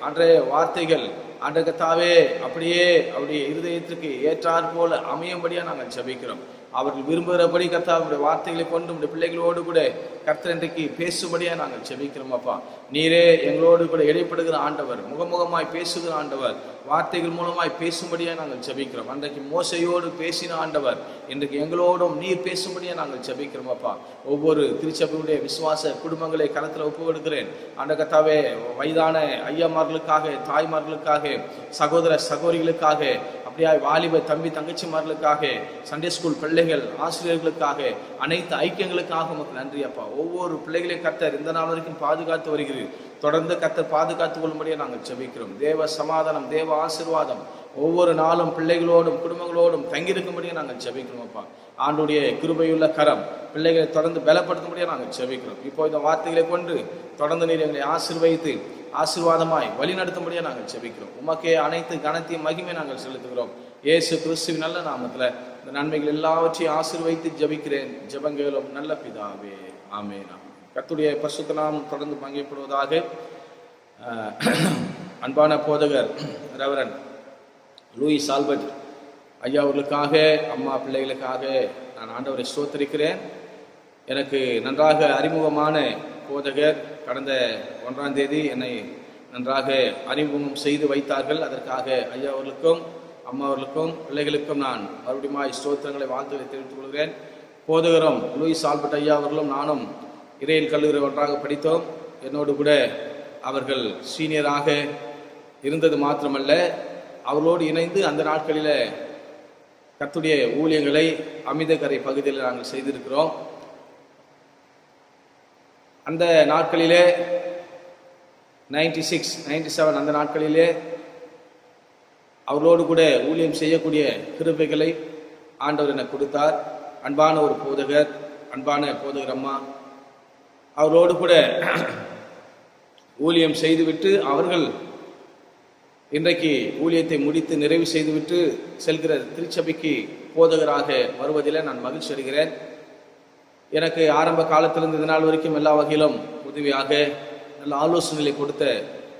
அன்றைய வார்த்தைகள் அன்றைய கர்த்தாவே அப்படியே அவருடைய இருதயத்திற்கு ஏற்றாற் போல அமையும்படியா நாங்கள் ஜெபிக்கிறோம். அவர்கள் விரும்புகிறபடி கர்த்தாவுடைய வார்த்தைகளை கொண்டு உடைய பிள்ளைகளோடு கூட கர்த்தர் இன்றைக்கு பேசும்படியா நாங்கள் ஜெபிக்கிறோம். அப்பா, நீரே எங்களோடு கூட இடைப்படுகிற ஆண்டவர், முகமுகமாய் பேசுகிற ஆண்டவர், வார்த்தைகள் மூலமாய் பேசும்படியா நாங்கள் ஜெபிக்கிறோம். அன்றைக்கு மோசையோடு பேசின ஆண்டவர் இன்றைக்கு எங்களோடும் நீர் பேசும்படியா நாங்கள் ஜெபிக்கிறோம். அப்பா, ஒவ்வொரு திருச்சபையுடைய விசுவாச குடும்பங்களை கரத்தில் ஒப்பு கொடுக்கிறேன். அந்த கர்த்தாவே, வயதான ஐயாமார்களுக்காக, தாய்மார்களுக்காக, சகோதர சகோதரிகளுக்காக, அப்படியா வாலிப தம்பி தங்கச்சிமார்களுக்காக, சண்டே ஸ்கூல் பிள்ளைகள் ஆசிரியர்களுக்காக, அனைத்து ஐக்கியங்களுக்காக உமக்கு நன்றி. அப்பா, ஒவ்வொரு பிள்ளைகளையும் கர்த்தர் இந்த நாள் வரைக்கும் பாதுகாத்து வருகிறது. தொடர்ந்து கர்த்தர் பாதுகாத்துக் கொள்ளும்படியே நாங்கள் ஜெபிக்கிறோம். தேவ சமாதானம், தேவ ஆசீர்வாதம் ஒவ்வொரு நாளும் பிள்ளைகளோடும் குடும்பங்களோடும் தங்கியிருக்கும்படியே நாங்கள் ஜெபிக்கிறோம். அப்பா, ஆண்டுடைய கிருபையுள்ள கரம் பிள்ளைகளை தொடர்ந்து பலப்படுத்தும்படியே நாங்கள் ஜெபிக்கிறோம். இப்போ இந்த வார்த்தைகளை கொண்டு தொடர்ந்து நீர் எங்களை ஆசீர்வதித்து ஆசீர்வாதமாய் வழி நடத்தும்படியே நாங்கள் ஜெபிக்கிறோம். உமக்கே அனைத்து கனத்தையும் மகிமை நாங்கள் செலுத்துகிறோம். இயேசு கிறிஸ்துவின் நல்ல நாமத்தில் இந்த நன்மைகள் எல்லாவற்றையும் ஆசீர்வதித்து ஜெபிக்கிறேன். ஜெபங்களும் நல்ல பிதாவே, ஆமென். கர்த்தருடைய பரிசுத்த நாமம் தொடர்ந்து மகிமைப்படுவதாக. அன்பான போதகர் ரெவரண்ட் லூயிஸ் ஆல்பர்ட் ஐயா அவர்களுக்காக, அம்மா பிள்ளைகளுக்காக நான் ஆண்டவரை ஸ்தோத்திரிக்கிறேன். எனக்கு நன்றாக அறிமுகமான போதகர் கடந்த 1ஆம் தேதி என்னை நன்றாக அறிமுகம் செய்து வைத்தார்கள். அதற்காக ஐயா அவர்களுக்கும் அம்மா அவர்களுக்கும் பிள்ளைகளுக்கும் நான் மறுபடியும் ஸ்தோத்திரங்களை வாழ்த்துக்களை தெரிவித்துக் கொள்கிறேன். போதகரும் லூயிஸ் ஆல்பர்ட் ஐயா அவர்களும் நானும் இறையில் கல்லூரி ஒன்றாக படித்தோம். என்னோடு கூட அவர்கள் சீனியராக இருந்தது மாத்திரமல்ல, அவர்களோடு இணைந்து அந்த நாட்களில் கர்த்தருடைய ஊழியங்களை அமிர்தக்கரை பகுதியில் நாங்கள் செய்திருக்கிறோம். அந்த நாட்களிலே 96, 97 அந்த நாட்களிலே அவர்களோடு கூட ஊழியம் செய்யக்கூடிய கிருபைகளை ஆண்டவர் எனக்கு கொடுத்தார். அன்பான ஒரு போதகர், அன்பான போதகர் அம்மா அவர்களோடு கூட ஊழியம் செய்துவிட்டு அவர்கள் இன்றைக்கு ஊழியத்தை முடித்து நிறைவு செய்துவிட்டு செல்கிற திருச்சபைக்கு போதகராக வருவதில் நான் மகிழ்ச்சி அடைகிறேன். எனக்கு ஆரம்ப காலத்திலிருந்து இது நாள் வரைக்கும் எல்லா வகையிலும் உதவியாக நல்ல ஆலோசனைகளை கொடுத்த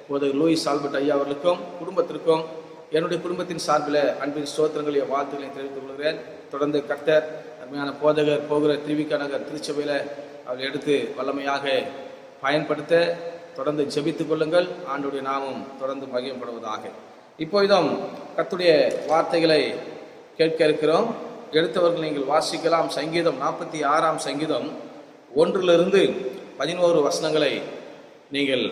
போதகர் லூயிஸ் ஆல்பர்ட் ஐயா அவர்களுக்கும் குடும்பத்திற்கும் என்னுடைய குடும்பத்தின் சார்பில் அன்பின் ஸ்தோத்திரங்களையும் வாழ்த்துக்களையும் தெரிவித்துக் கொள்கிறேன். தொடர்ந்து கர்த்தர் அருமையான போதகர் போகிற திருவிக நகர் திருச்சபையில் அவர் எடுத்து வல்லமையாக பயன்படுத்த தொடர்ந்து ஜெபித்துக் கொள்ளுங்கள். ஆண்டுடைய நாமம் தொடர்ந்து மகிமைப்படுவதாக. இப்போதும் கர்த்தருடைய வார்த்தைகளை கேட்க இருக்கிறோம். எடுத்தவர்கள் நீங்கள் வாசிக்கலாம். சங்கீதம் 46ஆம் சங்கீதம் 1 to 11 வசனங்களை நீங்கள்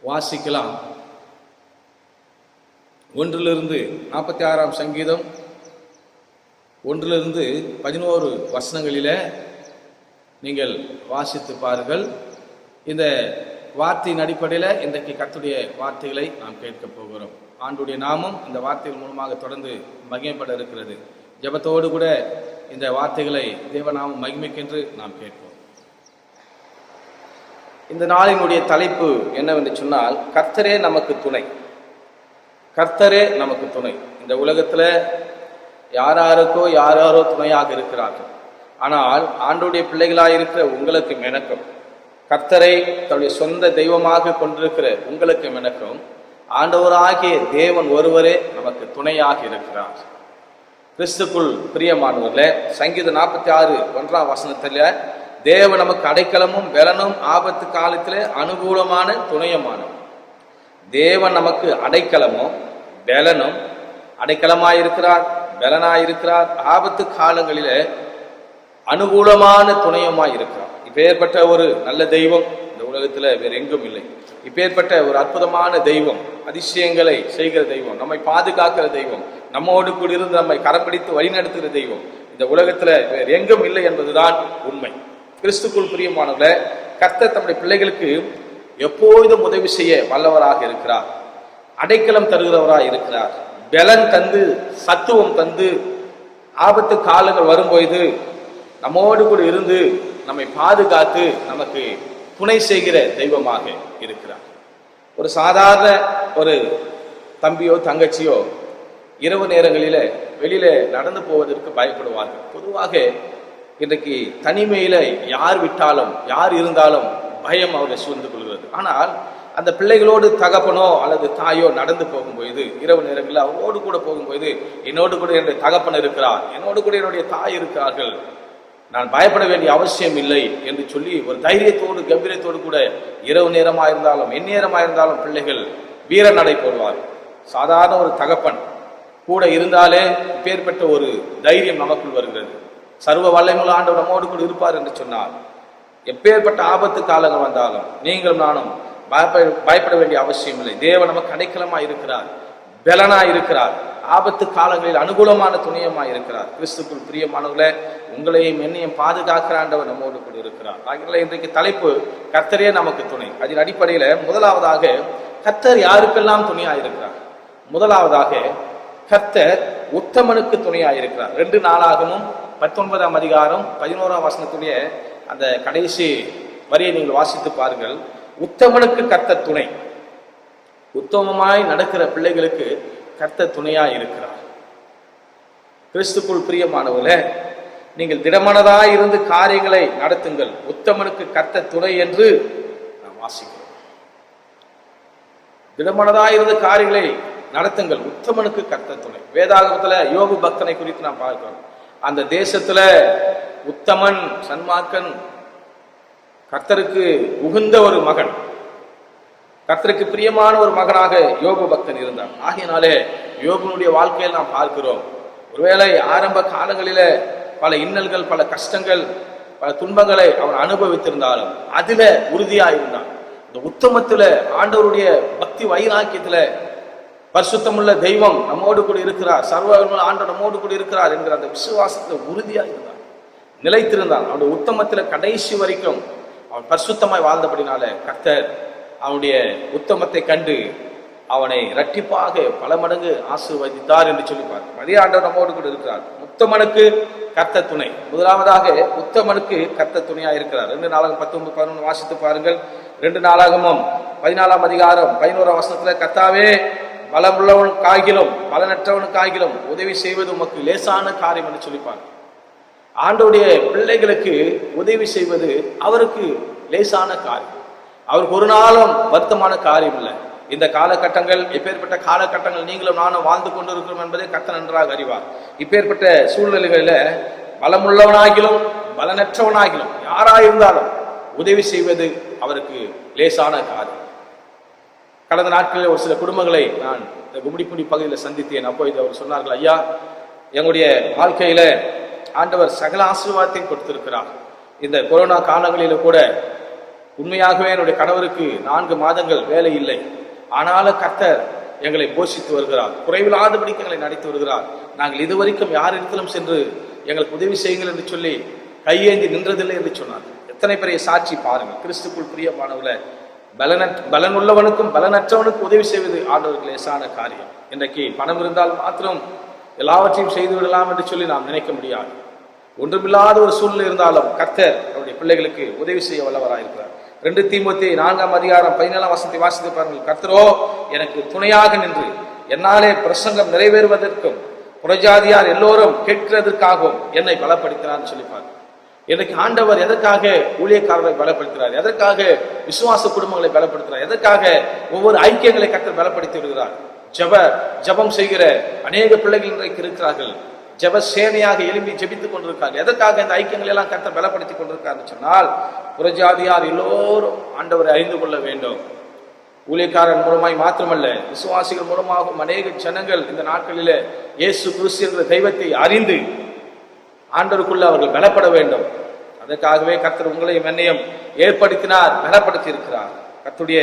வாசிக்கலாம். 46ஆம் சங்கீதம் 1 to 11 வசனங்களிலே நீங்கள் வாசித்து பாருங்கள். இந்த வார்த்தையின் அடிப்படையில் இன்றைக்கு கர்த்தருடைய வார்த்தைகளை நாம் கேட்க போகிறோம். ஆண்டுடைய நாமம் இந்த வார்த்தைகள் மூலமாக தொடர்ந்து மகிமைப்பட இருக்கிறது. ஜெபத்தோடு கூட இந்த வார்த்தைகளை தேவநாமம் மகிமைக்கென்று நாம் கேட்போம். இந்த நாளினுடைய தலைப்பு என்னவென்று சொன்னால், கர்த்தரே நமக்கு துணை. கர்த்தரே நமக்கு துணை. இந்த உலகத்தில் யாராருக்கோ யாரோ துணையாக இருக்கிறார்கள். ஆனால் ஆண்டவருடைய பிள்ளைகளாக இருக்கிற உங்களுக்கு எனக்கும், கர்த்தரை தன்னுடைய சொந்த தெய்வமாக கொண்டிருக்கிற உங்களுக்கு எனக்கும் ஆண்டவராகிய தேவன் ஒருவரே நமக்கு துணையாக இருக்கிறார். கிறிஸ்துக்குள் பிரியமானவர்களே, சங்கீதம் 46 1ஆம் வசனத்தில் தேவன் நமக்கு அடைக்கலமும் பலனும் ஆபத்து காலத்திலே அனுகூலமான துணையுமான. தேவன் நமக்கு அடைக்கலமும் பலனும், அடைக்கலமாயிருக்கிறார், பலனாயிருக்கிறார், ஆபத்து காலங்களிலே அனுகூலமான துணையுமாய் இருக்கிறார். இப்பேற்பட்ட ஒரு நல்ல தெய்வம் இந்த உலகத்துல வேற எங்கும் இல்லை. இப்பேற்பட்ட ஒரு அற்புதமான தெய்வம், அதிசயங்களை செய்கிற தெய்வம், நம்மை பாதுகாக்கிற தெய்வம், நம்மோடு கூட இருந்து நம்மை கரம் பிடித்து வழிநடத்துகிற தெய்வம் இந்த உலகத்துல வேற எங்கும் இல்லை என்பதுதான் உண்மை. கிறிஸ்துக்குள் பிரியமானவர்களே, கர்த்தர் தம்முடைய பிள்ளைகளுக்கு எப்போதும் உதவி செய்ய வல்லவராக இருக்கிறார், அடைக்கலம் தருகிறவராக இருக்கிறார், பலன் தந்து சத்துவம் தந்து ஆபத்து காலங்கள் வரும்போது நம்மோடு கூட இருந்து நம்மை பாதுகாத்து நமக்கு துணை செய்கிற தெய்வமாக இருக்கிறார். ஒரு சாதாரண ஒரு தம்பியோ தங்கச்சியோ இரவு நேரங்களில வெளியில நடந்து போவதற்கு பயப்படுவார்கள். பொதுவாக இன்றைக்கு தனிமையில யார் விட்டாலும் யார் இருந்தாலும் பயம் அவரை சூழ்ந்து கொள்கிறது. ஆனால் அந்த பிள்ளைகளோடு தகப்பனோ அல்லது தாயோ நடந்து போகும்போது, இரவு நேரங்களில் அவரோடு கூட போகும்போது, என்னோடு கூட என்னுடைய தகப்பன் இருக்கிறார், என்னோடு கூட என்னுடைய தாய் இருக்கிறார்கள், நான் பயப்பட வேண்டிய அவசியம் இல்லை என்று சொல்லி ஒரு தைரியத்தோடு கம்பீரத்தோடு கூட இரவு நேரமாக இருந்தாலும் எந்நேரமாக இருந்தாலும் பிள்ளைகள் வீர நடை போடுவார். சாதாரண ஒரு தகப்பன் கூட இருந்தாலே இப்பேற்பட்ட ஒரு தைரியம் நமக்குள் வருகிறது. சர்வ வல்லமையுள்ள ஆண்டவர் நம்மோடு கூட இருப்பார் என்று சொன்னார். எப்பேற்பட்ட ஆபத்து காலங்கள் வந்தாலும் நீங்களும் நானும் பயப்பட வேண்டிய அவசியம் இல்லை. தேவன் நமக்கு அடைக்கலமாய் இருக்கிறார், பலனாய் இருக்கிறார், ஆபத்து காலங்களில் அனுகூலமான துணையமாய் இருக்கிறார். கிறிஸ்துக்குள் பிரியமானவர்களே, உங்களையும் என்னையும் பாதுகாக்கிற ஆண்டவர் நம்மோடு கூட இருக்கிறார். ஆகிய இன்றைக்கு தலைப்பு கர்த்தரே நமக்கு துணை. அதன் அடிப்படையில முதலாவதாக கர்த்தர் யாருக்கெல்லாம் துணையாய் இருக்கிறார்? முதலாவதாக கர்த்தர் உத்தமனுக்கு துணையாய் இருக்கிறார். 2 நாளாகமும் 19ஆம் அதிகாரம் 11ஆம் வசனத்துடைய அந்த கடைசி வரியை நீங்கள் வாசித்து பாருங்கள். உத்தமனுக்கு கர்த்தர் துணை. உத்தமமாய் நடக்கிற பிள்ளைகளுக்கு கர்த்தர் துணையாய் இருக்கிறார். கிறிஸ்துக்குள் பிரியமானவர்களே, நீங்கள் திடமனதாய் இருந்து காரியங்களை நடத்துங்கள், உத்தமனுக்கு கர்த்தர் துணை என்று நாம் வாசிக்கிறோம். திடமனதாய் இருந்து காரியங்களை நடத்துங்கள், உத்தமனுக்கு கர்த்தர் துணை. வேதாகமத்துல யோபு பக்தனை குறித்து நாம் பார்க்கிறோம். அந்த தேசத்துல உத்தமன், சன்மார்க்கன், கர்த்தருக்கு உகந்த ஒரு மகன், கர்த்தருக்கு பிரியமான ஒரு மகனாக யோபு பக்தன் இருந்தான். ஆகையினாலே யோபுனுடைய வாழ்க்கையில் நாம் பார்க்கிறோம், ஒருவேளை ஆரம்ப காலங்களில பல இன்னல்கள், பல கஷ்டங்கள், பல துன்பங்களை அவன் அனுபவித்திருந்தாலும் அதில உறுதியா இருந்தான். இந்த உத்தமத்துல, ஆண்டவருடைய பக்தி வைராக்கியத்துல, பரிசுத்தமுள்ள தெய்வம் நம்மோடு கூட இருக்கிறார், சர்வ ஆண்டவர் நம்மோடு கூட இருக்கிறார் என்கிற அந்த விசுவாசத்துல உறுதியா இருந்தான், நிலைத்திருந்தான். அவனுடைய உத்தமத்துல கடைசி வரைக்கும் அவன் பரிசுத்தமாய் வாழ்ந்தபடினால கர்த்தர் அவனுடைய உத்தமத்தை கண்டு அவனை இரட்டிப்பாக பல மடங்கு ஆசீர்வதித்தார் என்று சொல்லிப்பார். அதே ஆண்டவர் நம்மோடு கூட இருக்கிறார். உத்தமனுக்கு கர்த்தர் துணை. முதலாவதாக உத்தமனுக்கு கர்த்தர் துணையா இருக்கிறார். 2 நாளாகம் 19, 11 வாசித்து பாருங்கள். 2 நாளாகமும் 14ஆம் அதிகாரம் 11ஆம் வசனத்துல, கர்த்தாவே பலமுள்ளவனுக்காகிலும் பலனற்றவனுக்காகிலும் உதவி செய்வது உமக்கு லேசான காரியம் என்று சொல்லிப்பார். ஆண்டவருடைய பிள்ளைகளுக்கு உதவி செய்வது அவருக்கு லேசான காரியம், அவருக்கு ஒரு நாளும் வருத்தமான காரியம் இல்லை. இந்த காலகட்டங்கள், எப்பேற்பட்ட காலகட்டங்கள் நீங்களும் நானும் வாழ்ந்து கொண்டிருக்கிறோம் என்பதை கர்த்தர் நன்றாக அறிவார். இப்பேற்பட்ட சூழ்நிலைகளில் பலமுள்ளவனாகிலும் பலனற்றவனாகிலும் யாராயிருந்தாலும் உதவி செய்வது அவருக்கு லேசான காரியம். கடந்த நாட்களில் ஒரு சில குடும்பங்களை நான் இந்த கும்மிடிப்பூண்டி பகுதியில் சந்தித்தேன். அப்போது அவர் சொன்னார்கள், ஐயா, எங்களுடைய வாழ்க்கையில ஆண்டவர் சகல ஆசீர்வாதத்தையும் கொடுத்திருக்கிறார். இந்த கொரோனா காலங்களில் கூட உண்மையாகவே என்னுடைய கணவருக்கு 4 மாதங்கள் வேலை இல்லை, ஆனாலும் கர்த்தர் எங்களை போஷித்து வருகிறார், குறைவில்லாதபடிக்கு எங்களை நடத்தி வருகிறார். நாங்கள் இதுவரைக்கும் யார் இடத்திலும் சென்று எங்களுக்கு உதவி செய்யுங்கள் என்று சொல்லி கையேந்தி நின்றதில்லை என்று சொன்னார். எத்தனை பெரிய சாட்சி பாருங்கள். கிறிஸ்துக்குள் பிரியமானவர்களே, பலனுள்ளவனுக்கும் பலனற்றவனுக்கும் உதவி செய்வது ஆண்டவருக்கு லேசான காரியம். இன்றைக்கு பணம் இருந்தால் மாத்திரம் எல்லாவற்றையும் செய்து விடலாம் என்று சொல்லி நாம் நினைக்க முடியாது. ஒன்றுமில்லாத ஒரு சூழ்நிலை இருந்தாலும் கர்த்தர் அவருடைய பிள்ளைகளுக்கு உதவி செய்ய வல்லவராயிருக்கிறார். 2 தீமோத்தேயு 4ஆம் அதிகாரம் 17ஆம் வசனத்தை வாசித்து பாருங்கள். கர்த்தரோ எனக்கு துணையாக நின்று என்னாலே பிரசங்கம் நிறைவேறுவதற்கும் புறஜாதியார் எல்லோரும் கேட்கிறதற்காகவும் என்னை பலப்படுத்தினார் சொல்லிப்பார். எனக்கு ஆண்டவர் எதற்காக ஊழியக்காரர்களை பலப்படுத்துகிறார், எதற்காக விசுவாச குடும்பங்களை பலப்படுத்துகிறார், எதற்காக ஒவ்வொரு ஐக்கியங்களை கர்த்தர் பலப்படுத்தி விடுகிறார். ஜபம் செய்கிற அநேக பிள்ளைகள் இன்றைக்கு இருக்கிறார்கள். ஜெப சேனையாக எழும்பி ஜெபித்துக் கொண்டிருக்கார். எதற்காக இந்த ஐக்கியங்களை எல்லாம் கர்த்தர் பலப்படுத்தி கொண்டிருக்காருன்னு சொன்னால், புறஜாதியார் எல்லோரும் ஆண்டவரை அறிந்து கொள்ள வேண்டும். ஊழியக்காரன் மூலமாய் மாத்திரமல்ல, விசுவாசிகள் மூலமாகவும் அநேக ஜனங்கள் இந்த நாட்களிலே இயேசு கிறிஸ்து என்ற தெய்வத்தை அறிந்து ஆண்டவருக்குள்ள அவர்கள் பலப்பட வேண்டும். அதற்காகவே கர்த்தர் உங்களையும் என்னையும் ஏற்படுத்தினார், பலப்படுத்தி இருக்கிறார். கர்த்தருடைய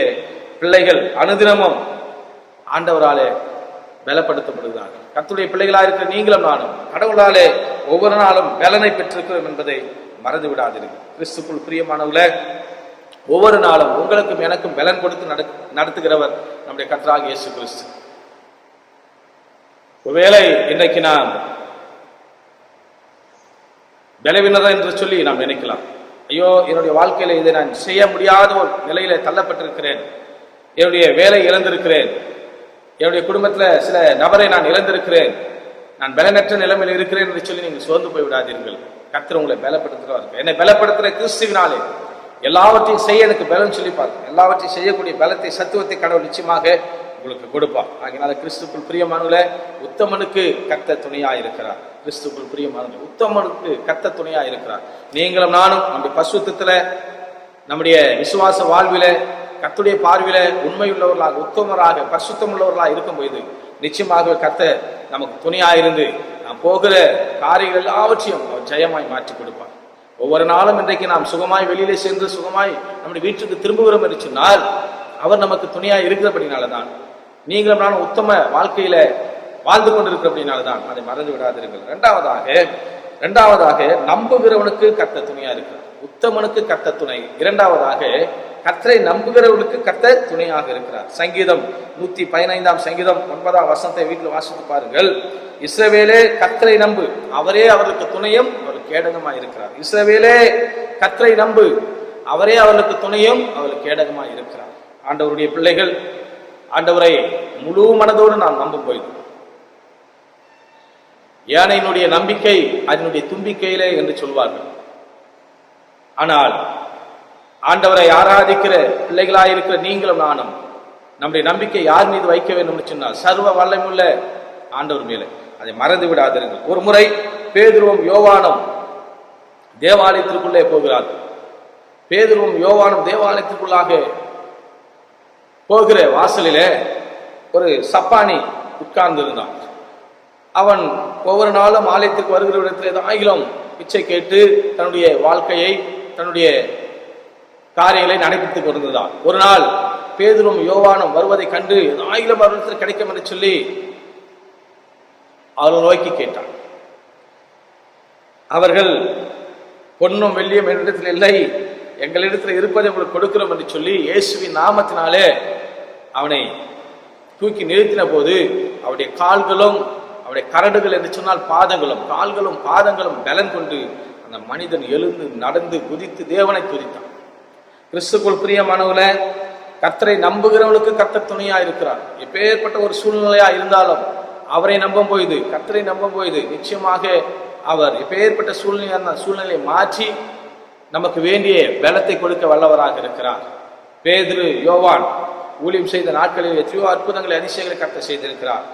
பிள்ளைகள் அனுதினமும் ஆண்டவராலே பலப்படுத்தப்படுகிறார்கள். கர்த்தருடைய பிள்ளைகளாக இருக்கிற நீங்களும் நானும் கடவுளாலே ஒவ்வொரு நாளும் பலனை பெற்றிருக்கிறோம் என்பதை மறந்து விடாதீர்கள். கிறிஸ்துக்குள் பிரியமானவர்களே, ஒவ்வொரு நாளும் உங்களுக்கும் எனக்கும் பலன் கொடுத்து நடத்துகிறவர் நம்முடைய கர்த்தராகிய இயேசு கிறிஸ்து. ஒருவேளை இன்றைக்கு நாம் பலவீனர் என்று சொல்லி நாம் நினைக்கலாம். ஐயோ, என்னுடைய வாழ்க்கையில இதை நான் செய்ய முடியாத ஒரு நிலையில தள்ளப்பட்டிருக்கிறேன், என்னுடைய வேலை இழந்திருக்கிறேன், என்னுடைய குடும்பத்தில் சில நபரை நான் இழந்திருக்கிறேன், நான் பலனற்ற நிலைமையில் இருக்கிறேன் என்று சொல்லி நீங்கள் சோர்ந்து போய் விடாதீர்கள். கர்த்தர் உங்களை பலப்படுத்துகிறார். என்னை பலப்படுத்துகிற கிறிஸ்துவினாலே எல்லாவற்றையும் செய்ய எனக்கு பலன் சொல்லி பார்க்க, எல்லாவற்றையும் செய்யக்கூடிய பலத்தை சத்துவத்தை கடவுள் நிச்சயமாக உங்களுக்கு கொடுப்பார். ஆகினால கிறிஸ்துக்குள் பிரியமானவர்களே, உத்தமனுக்கு கர்த்தர் துணையாக இருக்கிறார். கிறிஸ்துக்குள் பிரியமானவர்களே, உத்தமனுக்கு கர்த்தர் துணையாக இருக்கிறார். நீங்களும் நானும் நம்முடைய பரிசுத்தத்தில, நம்முடைய விசுவாச வாழ்வில, கர்த்தருடைய பார்வையில உண்மையுள்ளவர்களாக, உத்தமராக, பரிசுத்தம் உள்ளவர்களாக இருக்கும்போது நிச்சயமாக கர்த்தர் நமக்கு துணையாக இருந்து நாம் போகிற காரியங்கள் எல்லாவற்றையும் அவர் ஜெயமாய் மாற்றி கொடுப்பார். ஒவ்வொரு நாளும் இன்றைக்கு நாம் சுகமாய் வெளியிலே சென்று சுகமாய் நம்முடைய வீட்டுக்கு திரும்புகிறோம் என்று சொன்னால் அவர் நமக்கு துணையாக இருக்கிறபடினால்தான், நீங்களும் நானும் உத்தம வாழ்க்கையில வாழ்ந்து கொண்டிருக்கிறபடினால்தான். அதை மறந்து விடாதீர்கள். இரண்டாவதாக நம்புகிறவனுக்கு கர்த்தர் துணையா இருக்கிறார். உத்தமனுக்கு கர்த்தர் துணை. இரண்டாவதாக கர்த்தரை நம்புகிறவர்களுக்கு கர்த்தர் துணையாக இருக்கிறார். சங்கீதம் 115 சங்கீதம் 9 வீட்டில் வாசித்து பாருங்கள். இஸ்ரவேலே கர்த்தரை நம்பு, அவரே அவர்களுக்கு துணையும் அவருக்கு கேடகமாக இருக்கிறார். இஸ்ரவேலே கர்த்தரை நம்பு, அவரே அவர்களுக்கு துணையும் அவர்களுக்கு கேடகமாக இருக்கிறார். ஆண்டவருடைய பிள்ளைகள் ஆண்டவரை முழு மனதோடு நாம் நம்பும் போது, யானையினுடைய நம்பிக்கை அதனுடைய தும்பிக்கையிலே என்று சொல்வார்கள். ஆனால் ஆண்டவரை ஆராதிக்கிற பிள்ளைகளாயிருக்கிற நீங்களும் நானும் நம்முடைய நம்பிக்கை யார் மீது வைக்க வேண்டும் என்று சொன்னால் சர்வ வல்லமையுள்ள ஆண்டவர் மேலே. அதை மறந்து விடாதீர்கள். ஒரு முறை பேதுருவும் யோவானும் தேவாலயத்திற்குள்ளே போகிறார்கள். பேதுருவும் யோவானும் தேவாலயத்திற்குள்ளாக போகிற வாசலிலே ஒரு சப்பானி உட்கார்ந்து இருந்தான். அவன் ஒவ்வொரு நாளும் ஆலயத்திற்கு வருகிற இடத்தில் ஏதாயிலும் பிச்சை கேட்டு தன்னுடைய வாழ்க்கையை, தன்னுடைய காரியங்களை நடைபெற்றுக் கொண்டிருந்தான். ஒரு நாள் பேதுரும் யோவானும் வருவதை கண்டு ஏதாயிலும் அவரிடத்தில் கிடைக்கும் என்று சொல்லி அவர்கள் நோக்கி கேட்டான். அவர்கள் பொன்னும் வெள்ளியும் என்னிடத்தில் இல்லை, எங்களிடத்தில் இருப்பதை உங்களுக்கு கொடுக்கிறோம் என்று சொல்லி இயேசுவின் நாமத்தினாலே அவனை தூக்கி நிறுத்தின போது அவருடைய கால்களும் அவருடைய கரடுகள் என்று சொன்னால் பாதங்களும், கால்களும் பாதங்களும் பலன் கொண்டு அந்த மனிதன் எழுந்து நடந்து குதித்து தேவனை துதித்தான். கிறிஸ்துக்குள் பிரியமானவர்களே, கர்த்தரை நம்புகிறவனுக்கு கர்த்தர் துணையா இருக்கிறார். எப்பேற்பட்ட ஒரு சூழ்நிலையா இருந்தாலும் அவரை நம்பும் போது, கர்த்தரை நம்பும் போது நிச்சயமாக அவர் எப்பேற்பட்ட சூழ்நிலையை மாற்றி நமக்கு வேண்டிய பலத்தை கொடுக்க வல்லவராக இருக்கிறார். பேதுரு யோவான் ஊழியம் செய்த நாட்களில் எத்தனையோ அற்புதங்களை அதிசயங்களை கர்த்தர் செய்திருக்கிறார்.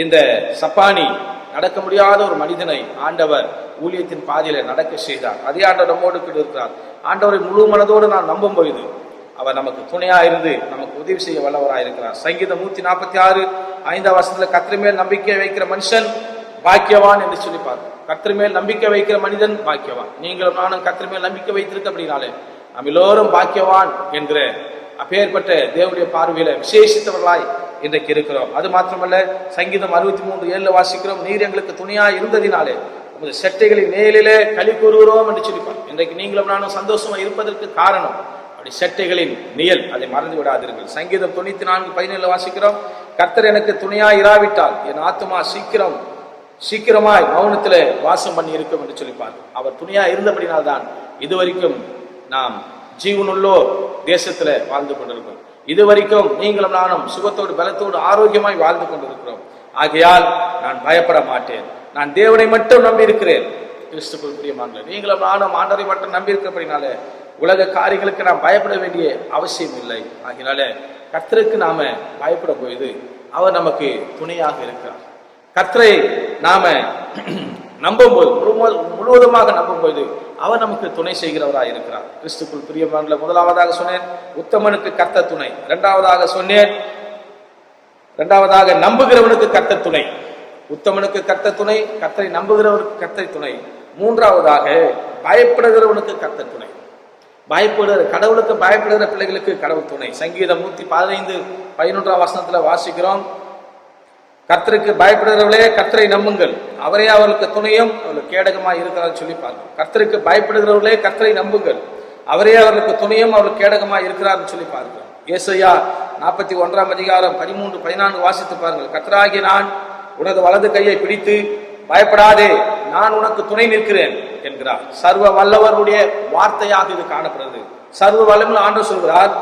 இந்த சப்பானி நடக்க முடியாத ஒரு மனிதனை ஆண்டவர் ஊழியத்தின் பாதையில நடக்க செய்தார். அதே ஆண்டவர் நம்மோடு கூட இருக்கிறார். ஆண்டவரை முழு மனதோடு நான் நம்பும் பொழுது அவர் நமக்கு துணையா இருந்து நமக்கு உதவி செய்ய வல்லவராக இருக்கிறார். சங்கீதம் 146 கர்த்தர் மேல் நம்பிக்கை வைக்கிற மனுஷன் பாக்கியவான் என்று சொல்லி பார்க்கிறோம். கர்த்தர் மேல் நம்பிக்கை வைக்கிற மனிதன் பாக்கியவான். நீங்களும் நானும் கர்த்தர் மேல் நம்பிக்கை வைத்திருக்க அப்படின்னாலே நாம் எல்லோரும் பாக்கியவான் என்கிற அப்பேற்பட்ட தேவனுடைய பார்வையில விசேஷித்தவர்களாய் இன்றைக்கு இருக்கிறோம். அது மாத்திரமல்ல, சங்கீதம் 63:7 வாசிக்கிறோம், நீர் எங்களுக்கு துணையா இருந்ததினாலே உமது செட்டைகளின் மேலிலே களி கூறுகிறோம் என்று சொல்லிப்பார். இன்றைக்கு நீங்களும் நானும் சந்தோஷமா இருப்பதற்கு காரணம் அப்படி செட்டைகளின் நிழல். அதை மறந்து விடாதீர்கள். சங்கீதம் 94:17 வாசிக்கிறோம், கர்த்தர் எனக்கு துணையா இராவிட்டால் என் ஆத்துமா சீக்கிரமாய் மௌனத்துல வாசம் பண்ணி இருக்கும் என்று சொல்லிப்பார். அவர் துணையா இருந்தபடினால்தான் இதுவரைக்கும் நாம் ஜீவனுள்ளோர் தேசத்துல வாழ்ந்து கொண்டிருக்கிறோம். இதுவரைக்கும் நீங்களும் நானும் சுகத்தோடு பலத்தோடு ஆரோக்கியமாய் வாழ்ந்து கொண்டிருக்கிறோம். ஆகையால் நான் பயப்பட மாட்டேன். நான் தேவனை மட்டும் நம்பி இருக்கிறேன். கிறிஸ்துக்குள் பிரியமானவர்களே, நீங்களும் நானும் ஆண்டவரை மட்டும் நம்பி இருக்கிறபடினால உலக காரியங்களுக்கு நாம் பயப்பட வேண்டிய அவசியம் இல்லை. ஆகையினால கர்த்தருக்கு நாம பயப்பட போது அவர் நமக்கு துணையாக இருக்கிறார். கர்த்தரை நாம நம்பும்போது முழுவதுமாக நம்பும்போது அவர் நமக்கு துணை செய்கிறவராக இருக்கிறார். கிறிஸ்துக்குள் பிரியமானவர்களே, முதலாவதாக சொன்னேன் உத்தமனுக்கு கர்த்தர் துணை. இரண்டாவதாக நம்புகிறவனுக்கு கர்த்தர் துணை. உத்தமனுக்கு கர்த்தர் துணை, கர்த்தரை நம்புகிறவனுக்கு கர்த்தர் துணை. மூன்றாவதாக பயப்படுகிறவனுக்கு கர்த்தர் துணை. கடவுளுக்கு பயப்படுகிற பிள்ளைகளுக்கு கடவுள் துணை. சங்கீதம் 115:11 வசனத்துல வாசிக்கிறோம், கர்த்தருக்கு பயப்படுகிறவர்களே கர்த்தரை நம்புங்கள், அவரே அவர்களுக்கு துணையும் அவர்களுக்கு கேடகமாய் இருக்கிறார் சொல்லி பார்க்கணும். கர்த்தருக்கு பயப்படுகிறவர்களே கர்த்தரை நம்புங்கள், அவரே அவர்களுக்கு துணையும் அவர்களுக்கு கேடகமாய் இருக்கிறார் சொல்லி பார்க்கிறோம். ஏசாயா 41:13-14 வாசித்து பாருங்கள். கர்த்தராகிய நான் உனது வலது கையை பிடித்து பயப்படாதே, நான் உனக்கு துணை நிற்கிறேன் என்கிறார். சர்வ வல்லவருடைய வார்த்தையாக இது காணப்படுகிறது. சர்வ வல்லமையுள்ள ஆண்டவர் சொல்கிறார்,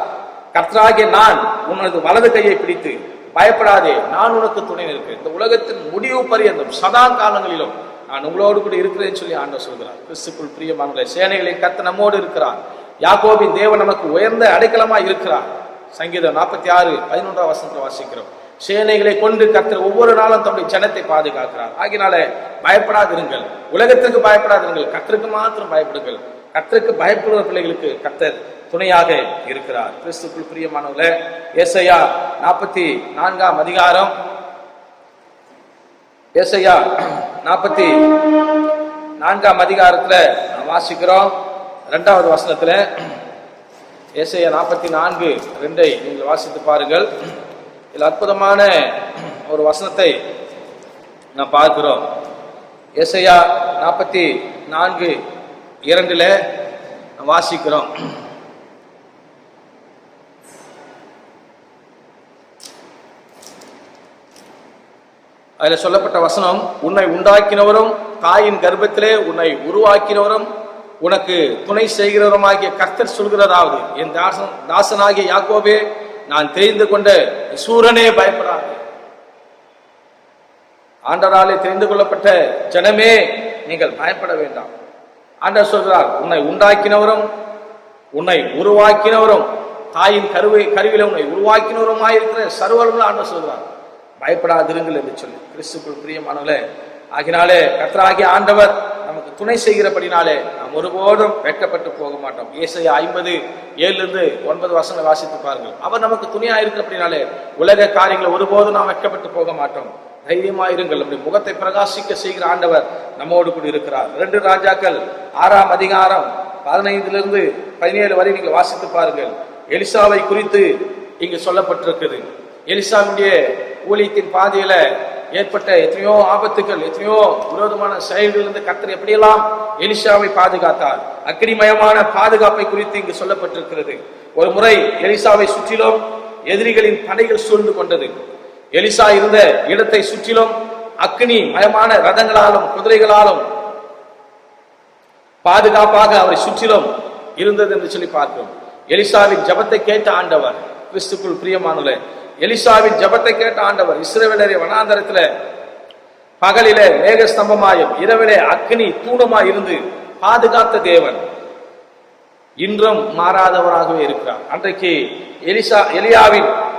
கர்த்தராகிய நான் உனது வலது கையை பிடித்து பயப்படாதே, நான் உனக்கு துணை நிற்கிறேன். இந்த உலகத்தின் முடிவு பரியந்தம் சதா காலங்களிலும் நான் உங்களோடு கூட இருக்கிறேன் சொல்லி ஆண்டவர் சொல்கிறார். கிறிஸ்துக்குள் பிரியமானவர்களே, சேனைகளின் கர்த்தர் நம்மோடு இருக்கிறார். யாக்கோபின் தேவன் நமக்கு உயர்ந்த அடைக்கலமாய் இருக்கிறார். சங்கீதம் 46:11 வசனத்தில் வாசிக்கிறோம். சேனைகளை கொண்டு கர்த்தர் ஒவ்வொரு நாளும் தம்முடைய ஜனத்தை பாதுகாக்கிறார். ஆகினால பயப்படாதிருங்கள், உலகத்திற்கு பயப்படாதிருங்கள், கர்த்தருக்கு மாத்திரம் பயப்படுங்கள். கர்த்தருக்கு பயப்படுகிற பிள்ளைகளுக்கு கர்த்தர் துணையாக இருக்கிறார். கிறிஸ்துக்குள் பிரியமானவர்களே, ஏசாயா 44 ஏசாயா 44 வாசிக்கிறோம். 2வது வசனத்துல ஏசாயா 44:2 நீங்கள் வாசித்து பாருங்கள். இதில் அற்புதமான ஒரு வசனத்தை நான் பார்க்கிறோம். ஏசாயா 44:2 வாசிக்கிறோம். அதில் சொல்லப்பட்ட வசனம், உன்னை உண்டாக்கினவரும் தாயின் கர்ப்பத்திலே உன்னை உருவாக்கினவரும் உனக்கு துணை செய்கிறவருமாகிய கர்த்தர் சொல்கிறதாவது, என் தாசனாகிய யாக்கோபே, நான் தெரிந்து கொண்ட சூரனே பயப்படாது. ஆண்டவராலே தெரிந்து கொள்ளப்பட்ட ஜனமே, நீங்கள் பயப்பட வேண்டாம். ஆண்டவர் சொல்கிறார், உன்னை உண்டாக்கினவரும் உன்னை உருவாக்கினவரும் தாயின் கருவில உன்னை உருவாக்கினவருமாயிருக்கிற சர்வவல்லமையுள்ள ஆண்டவர் சொல்கிறார், பயப்படாதிருங்கள் என்று சொல்லி. கிறிஸ்துக்குள் பிரியமானவர்களே, ஆகினாலே கர்த்தராகிய ஆண்டவர் நமக்கு துணை செய்கிறபடினாலே நாம் ஒருபோதும் வெட்கப்பட்டு போக மாட்டோம். ஏசாயா 50:7-9 வசனங்களை வாசித்து பாருங்கள். அவர் நமக்கு துணையா இருக்கிறபடினாலே உலக காரியங்களை ஒருபோதும் நாம் வெட்கப்பட்டு போக மாட்டோம். தைரியமா இருங்கள், நம்முடைய முகத்தை பிரகாசிக்க செய்கிற ஆண்டவர் நம்மோடு கூட இருக்கிறார். 2 ராஜாக்கள் 6:15-17 வரை நீங்கள் வாசித்து பாருங்கள். எலிசாவை குறித்து இங்கு சொல்லப்பட்டிருக்கிறது. எலிசாவுடைய ஊழியத்தின் பாதையில ஏற்பட்ட எத்தனையோ ஆபத்துகள், எத்தனையோ விரோதமான செயல்களிலிருந்து கர்த்தர் எப்படியெல்லாம் எலிசாவை பாதுகாத்தார். அக்கினிமயமான பாதுகாப்பை குறித்து இங்கு சொல்லப்பட்டிருக்கிறது. ஒரு முறை எலிசாவை சுற்றிலும் எதிரிகளின் படைகள் சூழ்ந்து கொண்டது. எலிசா இருந்த இடத்தை சுற்றிலும் அக்கினி மயமான ரதங்களாலும் குதிரைகளாலும் பாதுகாப்பாக அவரை சுற்றிலும் இருந்தது என்று சொல்லி பார்க்கிறோம். எலிசாவின் ஜபத்தை கேட்ட ஆண்டவர், கிறிஸ்துக்குள் பிரியமானவர்களே, எலிசாவின் ஜபத்தை கேட்ட ஆண்டவர் இஸ்ரவேலரை வனாந்தரத்துல பகலிலே மேகஸ்தம்பமாயும் இரவிலே அக்னி தூணமாய் இருந்து பாதுகாத்த தேவன் இன்றும் மாறாதவராகவே இருக்கிறார். அன்றைக்கு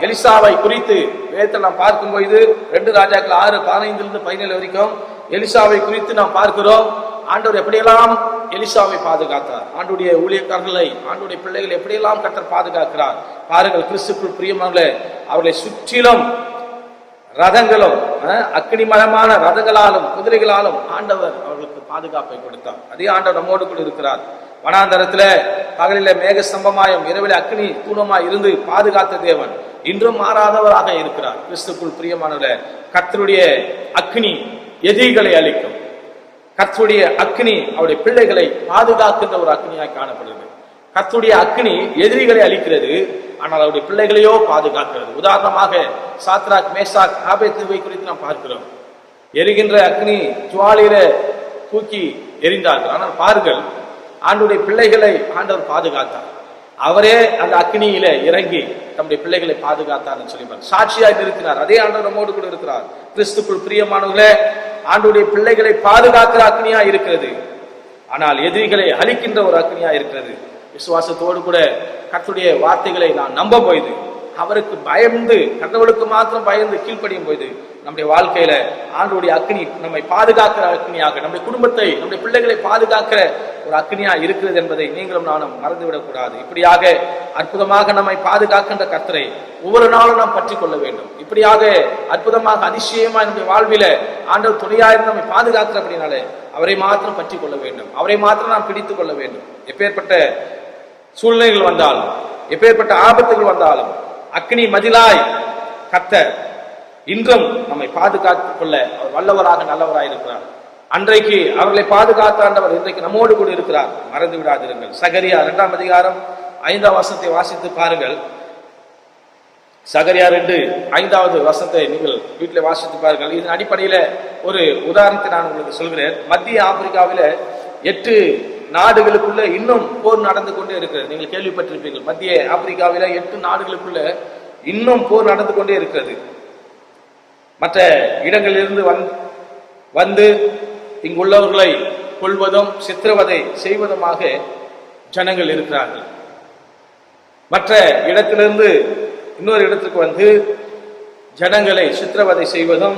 எலிசாவை குறித்து வேதத்தில் நாம் பார்க்கும் பொழுது 2 ராஜாக்கள் 6:15-17 வரைக்கும் எலிசாவை குறித்து நாம் பார்க்கிறோம். ஆண்டவர் எப்படியெல்லாம் எலிசாவை பாதுகாத்தார், ஆண்டுடைய ஊழியக்காரர்களை, ஆண்டுடைய பிள்ளைகளை எப்படியெல்லாம் கர்த்தர் பாதுகாக்கிறார் பாருங்கள். கிறிஸ்துக்குள் பிரியமானவர்களே, அவர்களை சுற்றிலும் ரதங்களும் அக்கினிமயமான ரதங்களாலும் குதிரைகளாலும் ஆண்டவர் அவர்களுக்கு பாதுகாப்பை கொடுத்தார். அதே ஆண்டவர் நம்மோடு கூட இருக்கிறார். வனாந்தரத்துல பகலில மேகஸ்தம்பமாயும் இரவிலே அக்னி தூணமாய் இருந்து பாதுகாத்த தேவன் இன்றும் மாறாதவராக இருக்கிறார். கிறிஸ்துக்குள் பிரியமானவர்களே, கர்த்தருடைய அக்னி எதிரிகளை அழிக்கும். கர்த்தருடைய அக்னி அவருடைய பிள்ளைகளை பாதுகாக்கின்ற ஒரு அக்னியாய் காணப்படுகிறது. கர்த்தருடைய அக்னி எதிரிகளை அழிக்கிறது, ஆனால் அவருடைய பிள்ளைகளையோ பாதுகாக்கிறது. உதாரணமாக சாத்ராக், மேசாக், ஆபேத்நேகோவை குறித்து நாம் பார்க்கிறோம். எரிகின்ற அக்னி ஜுவாலியில தூக்கி எரிந்தார்கள். ஆனால் பாருங்கள், ஆண்டுடைய பிள்ளைகளை ஆண்டவர் பாதுகாத்தார். அவரே அந்த அக்னியில இறங்கி தம்முடைய பிள்ளைகளை பாதுகாத்தார் சொல்லி சாட்சியாய் நிறுத்தினார். அதே ஆண்டவர் நம்மோடு கூட இருக்கிறார். கிறிஸ்துக்குள் பிரியமானவர்களே, ஆண்டுடைய பிள்ளைகளை பாதுகாக்கிற அக்னியா இருக்கிறது, ஆனால் எதிரிகளை அழிக்கின்ற ஒரு அக்னியா இருக்கிறது. விசுவாசத்தோடு கூட கர்த்தருடைய வார்த்தைகளை நான் நம்ப போயுது, அவருக்கு பயந்து, கடவுளுக்கு மாத்திரம் பயந்து கீழ்ப்படியும் போது நம்முடைய வாழ்க்கையில ஆண்டவருடைய அக்னி நம்மை பாதுகாக்கிற அக்னியாக, நம்முடைய குடும்பத்தை, நம்முடைய பிள்ளைகளை பாதுகாக்கிற ஒரு அக்னியா இருக்கிறது என்பதை நீங்களும் நானும் மறந்துவிடக் கூடாது. இப்படியாக அற்புதமாக நம்மை பாதுகாக்கின்ற கர்த்தரை ஒவ்வொரு நாளும் நாம் பற்றி கொள்ள வேண்டும். இப்படியாக அற்புதமாக அதிசயமா நம்முடைய வாழ்வில ஆண்டவர் துணையாயிருந்து நம்மை பாதுகாக்கிறபடினாலே அவரை மாத்திரம் பற்றி கொள்ள வேண்டும், அவரை மாத்திரம் நாம் பிடித்துக் கொள்ள வேண்டும். எப்பேற்பட்ட சூழ்நிலைகள் வந்தாலும், எப்பேற்பட்ட ஆபத்துகள் வந்தாலும் அக்னி மதிலாய் கர்த்தர் இன்றும் நம்மை பாதுகாத்துக் கொள்ள அவர் வல்லவராக நல்லவராக இருக்கிறார். அன்றைக்கு அவர்களை பாதுகாத்த ஆண்டவர் இன்றைக்கு நம்மோடு கூட இருக்கிறார், மறந்து விடாதிருங்கள். சகரியா 2ஆம் அதிகாரம் 5ஆம் வசனத்தை வாசித்து பாருங்கள். சகரியா 2:5 வசனத்தை நீங்கள் வீட்டில் வாசித்து பாருங்கள். இதன் அடிப்படையில ஒரு உதாரணத்தை நான் உங்களுக்கு சொல்கிறேன். மத்திய ஆப்பிரிக்காவில 8 நாடுகளுக்குள்ள இன்னும் போர் நடந்து கொண்டே இருக்கிறது. நீங்கள் கேள்விப்பட்டிருப்பீர்கள். மத்திய ஆப்பிரிக்காவில 8 நாடுகளுக்குள்ள இன்னும் போர் நடந்து கொண்டே இருக்கிறது. மற்ற இடங்களிலிருந்து வந்து இங்குள்ளவர்களை கொள்வதும் சித்திரவதை செய்வதுமாக ஜனங்கள் இருக்கிறார்கள். மற்ற இடத்திலிருந்து இன்னொரு இடத்துக்கு வந்து ஜனங்களை சித்திரவதை செய்வதும்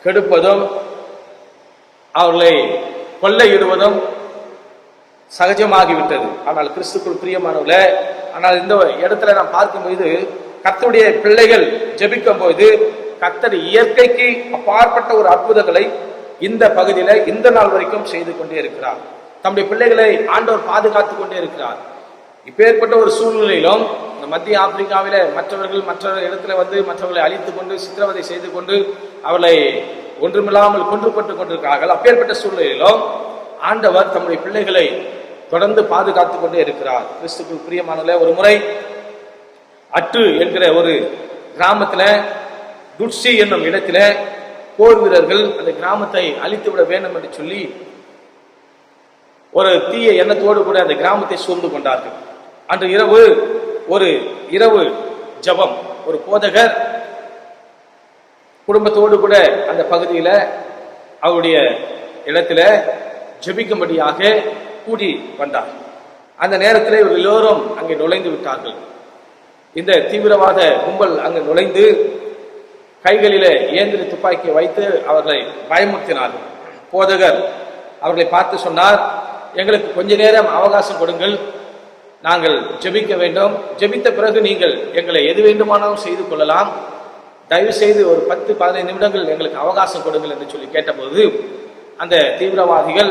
கெடுப்பதும் அவர்களை கொள்ளையிடுவதும் சகஜமாகிவிட்டது. ஆனால் கிறிஸ்துக்குள் பிரியமானவர்களே, ஆனால் இந்த இடத்துல நாம் பார்க்கும்போது கர்த்தருடைய பிள்ளைகள் ஜெபிக்கும் போது கர்த்தர் இயற்கைக்கு அப்பாற்பட்ட ஒரு அற்புதங்களை இந்த பகுதியில இந்த நாள் வரைக்கும் செய்து கொண்டே இருக்கிறார். தம்முடைய பிள்ளைகளை ஆண்டவர் பாதுகாத்துக் கொண்டே இருக்கிறார். இப்பேற்பட்ட ஒரு சூழ்நிலையிலும் இந்த மத்திய ஆப்பிரிக்காவில மற்றவர்கள் மற்ற இடத்துல வந்து மற்றவர்களை அழித்துக் கொண்டு சித்திரவதை செய்து கொண்டு அவர்களை ஒன்றுமில்லாமல் கொன்றுபட்டு கொண்டிருக்கிறார்கள். அப்பேற்பட்ட சூழ்நிலையிலும் ஆண்டவர் தம்முடைய பிள்ளைகளை தொடர்ந்து பாதுகாத்துக் கொண்டே இருக்கிறார். கிறிஸ்துக்குள் பிரியமானவர்களே, ஒரு முறை அட்டு என்கிற ஒரு கிராமத்துல துட்சி என்னும் இடத்துல போர் வீரர்கள் அந்த கிராமத்தை அழித்து விட வேண்டும் என்று சொல்லி ஒரு தீய எண்ணத்தோடு கூட அந்த கிராமத்தை சூழ்ந்து கொண்டார்கள். அன்று இரவு ஒரு இரவு ஜபம், ஒரு போதகர் குடும்பத்தோடு கூட அந்த பகுதியில அவருடைய இடத்துல ஜெபிக்கும்படியாக கூடி வந்தார். அந்த நேரத்தில் இவர்கள் எல்லோரும் அங்கே நுழைந்து விட்டார்கள். இந்த தீவிரவாத கும்பல் அங்கு நுழைந்து கைகளில இயந்திர துப்பாக்கியை வைத்து அவர்களை பயமுறுத்தினார்கள். போதகர் அவர்களை பார்த்து சொன்னார், எங்களுக்கு கொஞ்ச நேரம் அவகாசம் கொடுங்கள், நாங்கள் ஜெபிக்க வேண்டும். ஜெபித்த பிறகு நீங்கள் எங்களை எது வேண்டுமானாலும் செய்து கொள்ளலாம், தயவு செய்து ஒரு 10-15 நிமிடங்கள் எங்களுக்கு அவகாசம் கொடுங்கள் என்று சொல்லி கேட்டபோது அந்த தீவிரவாதிகள்,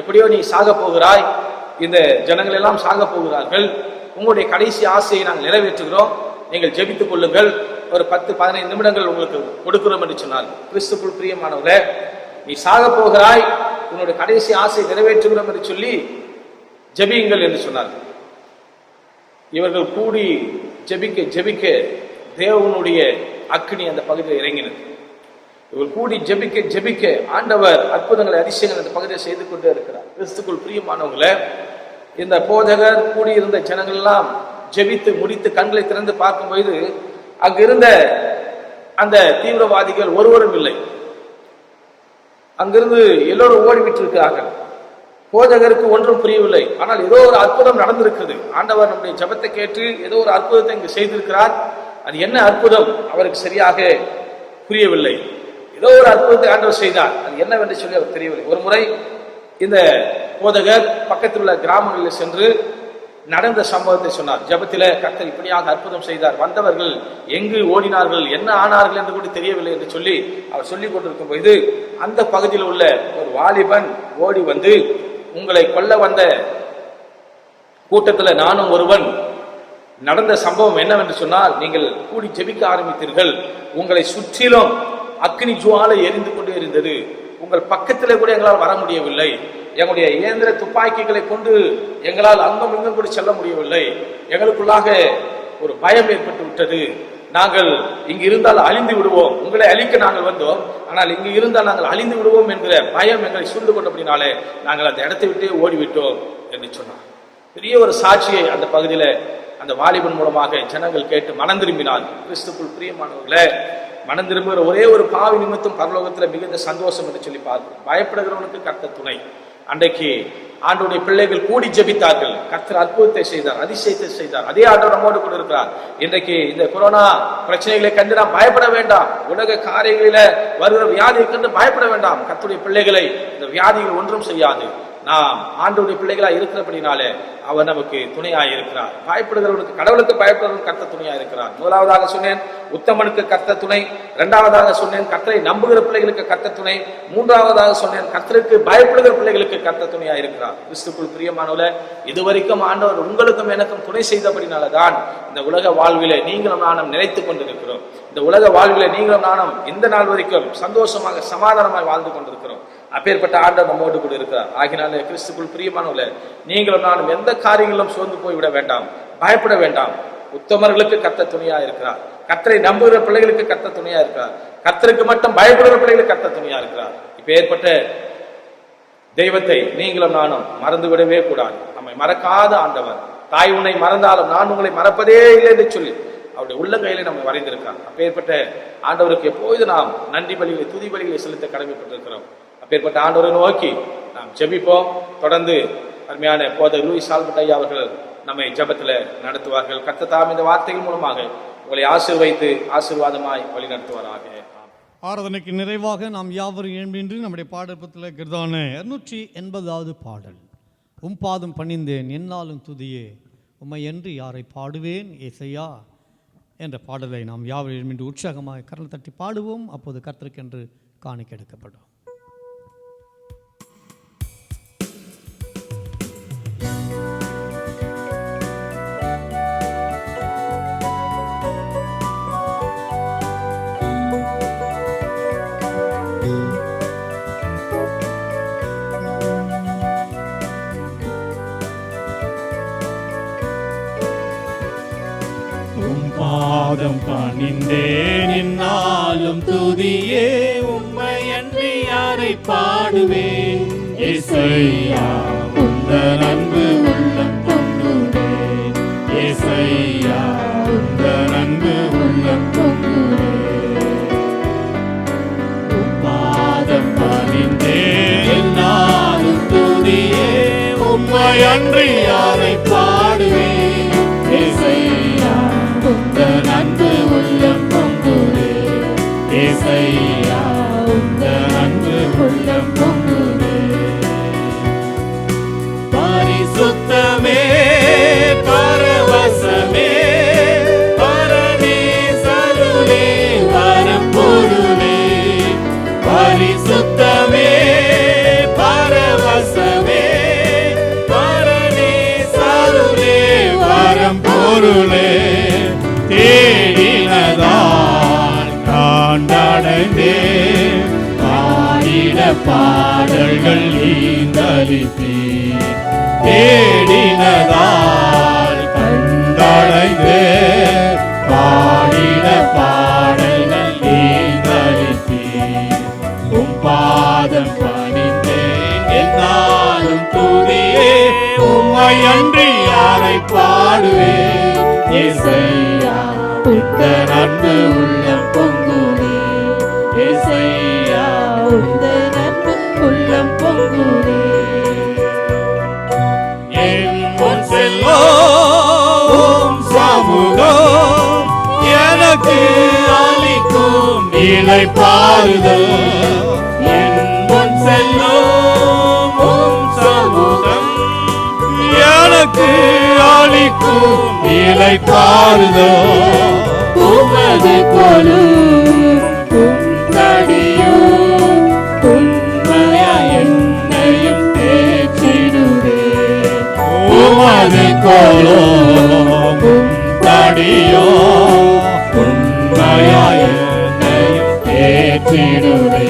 எப்படியோ நீ சாக போகிறாய், இந்த ஜனங்கள் எல்லாம் சாக போகிறார்கள், உங்களுடைய கடைசி ஆசையை நாங்கள் நிறைவேற்றுகிறோம், நீங்கள் ஜெபித்துக் கொள்ளுங்கள், ஒரு 10-15 நிமிடங்கள் உங்களுக்கு கொடுக்கிறோம் என்று சொன்னார். கிறிஸ்துக்குள் பிரியமானவரே, நீ சாக போகிறாய், உன்னுடைய கடைசி ஆசை நிறைவேற்றுகிறோம் என்று சொல்லி ஜெபியுங்கள் என்று சொன்னார்கள். இவர்கள் கூடி ஜெபிக்க ஜெபிக்க தேவனுடைய அக்னி அந்த பகுதியில் இறங்கினது. இவர் கூடி ஜெபிக்க ஜெபிக்க ஆண்டவர் அற்புதங்களை அதிசயங்கள் அந்த பகுதியை செய்து கொண்டே இருக்கிறார். கிறிஸ்துக்குள் பிரியமானவங்களே, இந்த போதகர் கூடியிருந்த ஜனங்கள் எல்லாம் ஜெபித்து முடித்து கண்களை திறந்து பார்க்கும்போது அங்கிருந்த அந்த தீவிரவாதிகள் ஒருவரும் இல்லை. அங்கிருந்து எல்லோரும் ஓடிவிட்டு இருக்கிறார்கள். போதகருக்கு ஒன்றும் புரியவில்லை. ஆனால் ஏதோ ஒரு அற்புதம் நடந்திருக்கிறது. ஆண்டவர் நம்முடைய ஜெபத்தை கேட்டு ஏதோ ஒரு அற்புதத்தை இங்கு செய்திருக்கிறார். அது என்ன அற்புதம் அவருக்கு சரியாக புரியவில்லை. ஏதோ ஒரு அற்புதத்தை ஆண்டவர் செய்தார், அது என்னவென்று சொல்லி அவர் தெரியவில்லை. ஒரு முறை இந்த போதகர் பக்கத்தில் உள்ள கிராமங்களில் சென்று நடந்த சம்பவத்தை சொன்னார். ஜெபத்தில கர்த்தர் இப்படியாக அற்புதம் செய்தார், வந்தவர்கள் எங்கு ஓடினார்கள், என்ன ஆனார்கள் என்று கூட தெரியவில்லை என்று சொல்லி அவர் சொல்லிக் கொண்டிருக்கும் போது அந்த பகுதியில் உள்ள ஒரு வாலிபன் ஓடி வந்து, உங்களை கொல்ல வந்த கூட்டத்தில் நானும் ஒருவன், நடந்த சம்பவம் என்னவென்று சொன்னால், நீங்கள் கூடி ஜெபிக்க ஆரம்பித்தீர்கள், உங்களை சுற்றிலும் அக்னி ஜுவாலை எரிந்து கொண்டே இருந்தது, உங்கள் பக்கத்திலே கூட எங்களால் வர முடியவில்லை, எங்களுடைய இயந்திர துப்பாக்கிகளை கொண்டு எங்களால் அங்கும் இங்கும் கூட செல்ல முடியவில்லை, எங்களுக்குள்ளாக ஒரு பயம் ஏற்பட்டு விட்டது, நாங்கள் இங்கு இருந்தால் அழிந்து விடுவோம், உங்களை அழிக்க நாங்கள் வந்தோம், ஆனால் இங்கு இருந்தால் நாங்கள் அழிந்து விடுவோம் என்கிற பயம் எங்களை சூழ்ந்து கொண்டபடினாலே நாங்கள் அந்த இடத்தை விட்டு ஓடிவிட்டோம் என்று சொன்னார். பெரிய ஒரு சாட்சியை அந்த பகுதியில் அந்த வாலிபன் மூலமாக ஜனங்கள் கேட்டு மனம் திரும்பினார். கிறிஸ்துக்குள் பிரியமானவர்களே, மனம் திரும்புகிற ஒரே ஒரு பாவி நிமித்தம் பரலோகத்தில் மிகுந்த சந்தோஷம் என்று சொல்லி பார்க்கிறோம். பயப்படுகிறவனுக்கு கர்த்தர் துணை. அன்றைக்கு ஆண்டவருடைய பிள்ளைகள் கூடி ஜெபித்தார்கள். கர்த்தர் அற்புதத்தை செய்தார், அதிசயத்தை செய்தார். அதே ஆண்டவர் நம்மோடு கூட இருக்கிறார். இன்றைக்கு இந்த கொரோனா பிரச்சனைகளை கண்டு நாம் பயப்பட வேண்டாம். உலக காரியங்களில வருகிற வியாதியை கண்டு பயப்பட வேண்டாம். கர்த்தருடைய பிள்ளைகளை இந்த வியாதிகள் ஒன்றும் செய்யாது. நாம் ஆண்டவருடைய பிள்ளைகளா இருக்கிறபடினாலே அவர் நமக்கு துணையாய் இருக்கிறார். பயப்படுகிறவனுக்கு, கடவுளுக்கு பயப்படுறவனுக்கு கர்த்தர் துணையாய் இருக்கிறார். முதலாவதாக சொன்னேன் உத்தமனுக்கு கர்த்தர் துணை. இரண்டாவதாக சொன்னேன் கர்த்தரை நம்புகிற பிள்ளைகளுக்கு கர்த்தர் துணை. மூன்றாவதாக சொன்னேன் கர்த்தருக்கு பயப்படுகிற பிள்ளைகளுக்கு கர்த்தர் துணையாய் இருக்கிறார். கிறிஸ்துக்குள் பிரியமானவர்களே, இதுவரைக்கும் ஆண்டவர் உங்களுக்கும் எனக்கும் துணை செய்தபடினால்தான் இந்த உலக வாழ்விலே நீங்களும் நானும் நிலைத்துக் கொண்டிருக்கிறோம். இந்த உலக வாழ்விலே நீங்களும் நானும் இந்த நாள் வரைக்கும் சந்தோஷமாக சமாதானமாய் வாழ்ந்து கொண்டிருக்கிறோம். அப்பேற்பட்ட ஆண்டவர் நம்மோடு கூட இருக்கிறார். ஆகினாலே கிறிஸ்துக்குள் பிரியமானவர்களே, நீங்களும் நானும் எந்த காரியங்களும் சோர்ந்து போய்விட வேண்டாம், பயப்பட வேண்டாம். உத்தமர்களுக்கு கர்த்தர் துணையா இருக்கிறார். கர்த்தரை நம்புகிற பிள்ளைகளுக்கு கர்த்தர் துணையா இருக்கிறார். கர்த்தருக்கு மட்டும் பயப்படுகிற பிள்ளைகளுக்கு கர்த்தர் துணையா இருக்கிறார். இப்ப ஏற்பட்ட தெய்வத்தை நீங்களும் நானும் மறந்து விடவே கூடாது. நம்மை மறக்காத ஆண்டவர். தாய் உன்னை மறந்தாலும் நான் உங்களை மறப்பதே இல்லை என்று சொல்லி அவருடைய உள்ளங்கையிலே நம்ம வரைந்திருக்கார். அப்பேற்பட்ட ஆண்டவருக்கு எப்போது நாம் நன்றி பலிகளை, துதி பலிகளை செலுத்த கடமைப்பட்டிருக்கிறோம். அப்பேற்பட்ட ஆண்டவரை நோக்கி நாம் ஜெபிப்போம். தொடர்ந்து அருமையான போதகர் லூயிஸ் ஆல்பர்ட் ஐயா அவர்கள் நம்மை ஜெபத்தில் நடத்துவார்கள். கர்த்தர் தாம் இந்த வார்த்தைகள் மூலமாக உங்களை ஆசீர்வதித்து ஆசீர்வாதமாய் வழி நடத்துவாராக. ஆராதனைக்கு நிறைவாக நாம் யாவரும் எழும்பின்றி நம்முடைய பாடப்பத்தில் இருக்கிறதான 280வது பாடல், பாதம் பணிந்தேன் என்னாலும் துதியே உம்மை என்று யாரை பாடுவேன் ஏசையா என்ற பாடலை நாம் யாவரும் எழும்பின்றி உற்சாகமாக கரல் தட்டி பாடுவோம். அப்போது கர்த்தருக்கென்று காணிக்கை எடுக்கப்படும். பாதம் பணிந்தேன் என்னாலும் துதியே உம்மை அன்றி யாரை பாடுவேன் ஏசையா உந்தன் அன்பு உள்ளம் பொங்குவேன் ஏசையா உந்தன் அன்பு உள்ளம் பொங்குவேன் பாதம் பணிந்தேன் என்னாலும் துதியே உம்மை அன்றி யாரை பாடுவேன் ஏசையா உந்தன் அன்பு உள்ளம் பொங்குதே ஏசையா உந்தன் அன்பு உள்ளம் பொங்குதே பரிசுத்தமே பரவசமே பரனே சருளே வரப்பொருளே பரிசுத்தமே பரவசமே பரனே சருளே வரப்பொருளே தேடினதால் காண்டடைந்தே பாடிட பாடல்கள் ஈந்தளித்தே தேடினதால் கண்டடைந்தே பாடிட பாடல்கள் ஈந்தளித்தே பாதம் பணிந்தேன் என்னாலும் துதியே உம்மை அன்றி யாரை பாடுவேன் ஏசையா உந்தன் அன்பு உள்ளம் பொங்குதே ஏசையா உந்தன் அன்பு உள்ளம் பொங்குதே என் முன் செல்லும் சமூகம் எனக்கு அளிக்கும் இளைப்பாறுதல் என் முன் செல்லும் சமூகம் எனக்கு அளிக்கும் இளைப்பாறுதோ உமது கொலும் தடியோ உண்மையா என்னையும் தேற்றிடுவே உமது கொலும் தடியோ உண்மையா என்னையும் தேற்றிடுவே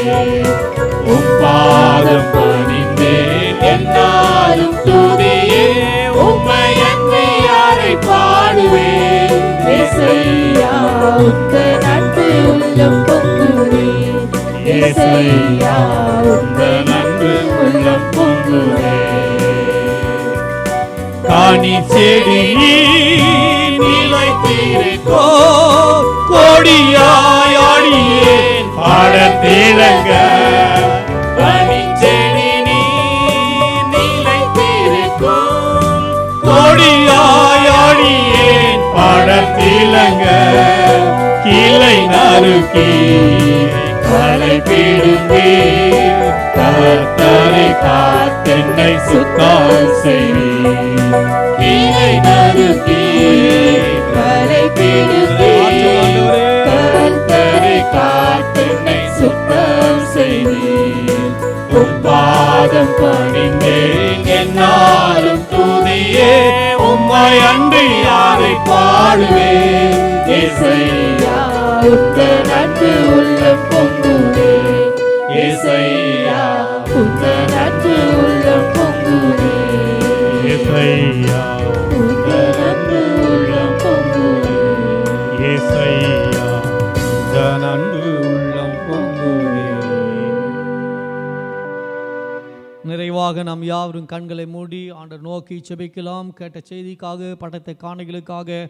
பாதம் பணிந்தேன் என்னாலும் துதியே உம்மை அன்றி யாரை பாடுவேன் ஏசையா உந்தன் அன்பு உள்ளம் பொங்குதே ஏசையா உந்தன் அன்பு உள்ளம் பொங்குதே காணி செடி நிலைத்திருக்கோ கொடியாய் ஆடியேன் பாடத்திலங்க காணி செடி நிலைத்திருக்கோ நோக்கி களைப்பிடுமே கர்த்தரை காத்தென்னை சுத்தம் செய்வீர் தீயை நறுக்கி களைப்பிடுமே கர்த்தரை காத்தென்னை சுத்தம் செய்வீர் உப்பாதம் பணிந்தேன் என்னாலும் துதியே உம்மை அன்றி யாரை பாடுவேன் இசையா உந்த நட்பு உள்ள பொங்குவே இசையா உந்த நட்பு உள்ள பொங்குவே இசையா உந்த நட்பு உள்ள பொங்குவே இசையா அன்பு உள்ளம் பொங்குவே. நிறைவாக நாம் யாவரும் கண்களை மூடி ஆண்டவர் நோக்கி செபிக்கலாம். கேட்ட செய்திக்காக படைத்த காணிகளுக்காக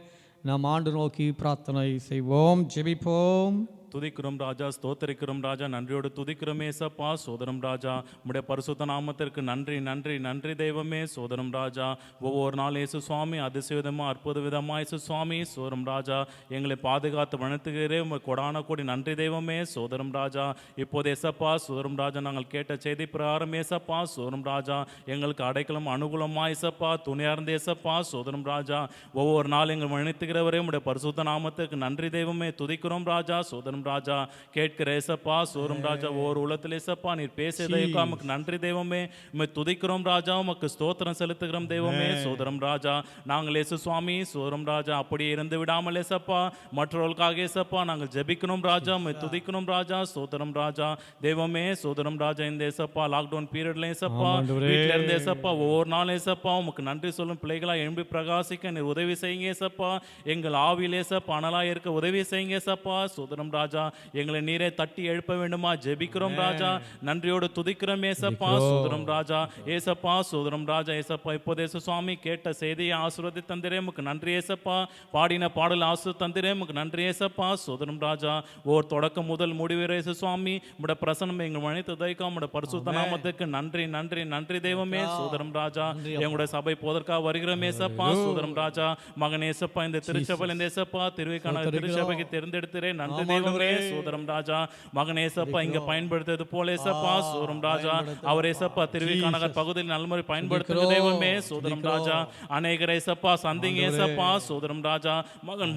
நாம் ஆண்டு நோக்கி பிரார்த்தனை செய்வோம், ஜெபிப்போம். துதிக்கிறோம் ராஜா, ஸ்தோத்தரிக்கிறோம் ராஜா, நன்றியோடு துதிக்கிறோம் ஏசப்பா. சோதரம் ராஜா, உம்முடைய பரிசுத்த நாமத்திற்கு நன்றி நன்றி நன்றி தெய்வமே. சோதரம் ராஜா, ஒவ்வொரு நாள் இயேசு சுவாமி அதிசயவிதமாக அற்புத விதமாக இயேசு சுவாமி சோதரம் ராஜா எங்களை பாதுகாத்து வணங்குகிறே கொடான கோடி நன்றி தெய்வமே. சோதரம் ராஜா, இப்போது ஏசப்பா சோதரம் ராஜா, நாங்கள் கேட்ட செய்தி பிரகாரம் ஏசப்பா சோதரம் ராஜா எங்களுக்கு அடைக்கலம் அனுகூலமாக ஏசப்பா துணையார்ந்த ஏசப்பா சோதரம் ராஜா, ஒவ்வொரு நாள் எங்கள் வணித்துகிறவரே உம்முடைய பரிசுத்த நாமத்திற்கு நன்றி தெய்வமே. துதிக்கிறோம் ராஜா. சோதரம் ராஜா, கேட்கிற ஏசப்பா சோரம் ராஜா, ஒவ்வொரு உள்ளத்தில் ஏசப்பா நீர் பேசியதைக்கா உமக்கு நன்றி தெய்வமே. உம்மை துதிக்கிறோம் ராஜா, உமக்கு ஸ்தோத்திரம் செலுத்துகிறோம் தெய்வமே. சோதரம் ராஜா, நாங்கள் ஏசு சுவாமி சோரம் ராஜா அப்படியே இருந்து விடாமல் ஏசப்பா மற்றவர்களுக்காக ஏசப்பா நாங்கள் ஜெபிக்கணும் ராஜா, உம்மை துதிக்கணும் ராஜா. சோதரம் ராஜா தெய்வமே. சோதரம் ராஜா, இந்த ஏசப்பா லாக்டவுன் பீரியட்ல ஏசப்பா வீட்டில இருந்து ஏசப்பா ஒவ்வொரு நாள் ஏசப்பா உமக்கு நன்றி சொல்லும் பிள்ளைகளா எழும்பி பிரகாசிக்க நீர் உதவி செய்யுங்க ஏசப்பா. எங்கள் ஆவியில் ஏசப்பா அனலா இருக்க உதவி செய்யுங்க ஏசப்பா. சோதரம் ராஜா, எங்களை நீரே தட்டி எழுப்ப வேண்டுமா ஜெபிக்கிறோம் ராஜா. நன்றியோடு துதிக்கிறோம் ஏசப்பா. சோதரம் ராஜா ஏசப்பா சோதரம் ராஜா ஏசப்பா, இப்போது ஏசு சுவாமி கேட்ட செய்தியை ஆசீர்வதி தந்திரே உமக்கு நன்றி ஏசப்பா. பாடின பாடல் ஆசீர்வதி தந்திரே உமக்கு நன்றி ஏசப்பா. சோதரம் ராஜா, ஓர் தொடக்கம் முதல் முடிவரை ஏசு சுவாமி உம்முடைய பிரசனம் எங்கள் மனித தைக்கா உம்முடைய பரிசுத்த நாமத்துக்கு நன்றி நன்றி நன்றி தெய்வமே. சோதரம் ராஜா, எங்களுடைய சபை போதற்காக வருகிறோம் ஏசப்பா. சோதரம் ராஜா, மகன் ஏசப்பா இந்த திருச்சபையில் இந்த ஏசப்பா திருவைக்கான திருச்சபைக்கு தேர்ந்தெடுக்கிறே நன்றி தெய்வமே. சோதரம் ராஜா, மகன் ஏசப்பா இங்க பயன்படுத்தியது போல ஏசப்பா சோதரம் ராஜா அவர் ஏசப்பா திருவிக்கா நகர் பகுதியில் நல்லமுறை பயன்படுத்துகிற தெய்வமே. சோதரம் ராஜா, அநேகர் ஏசப்பா சந்திங்க ஏசப்பா. சோதரம் ராஜா,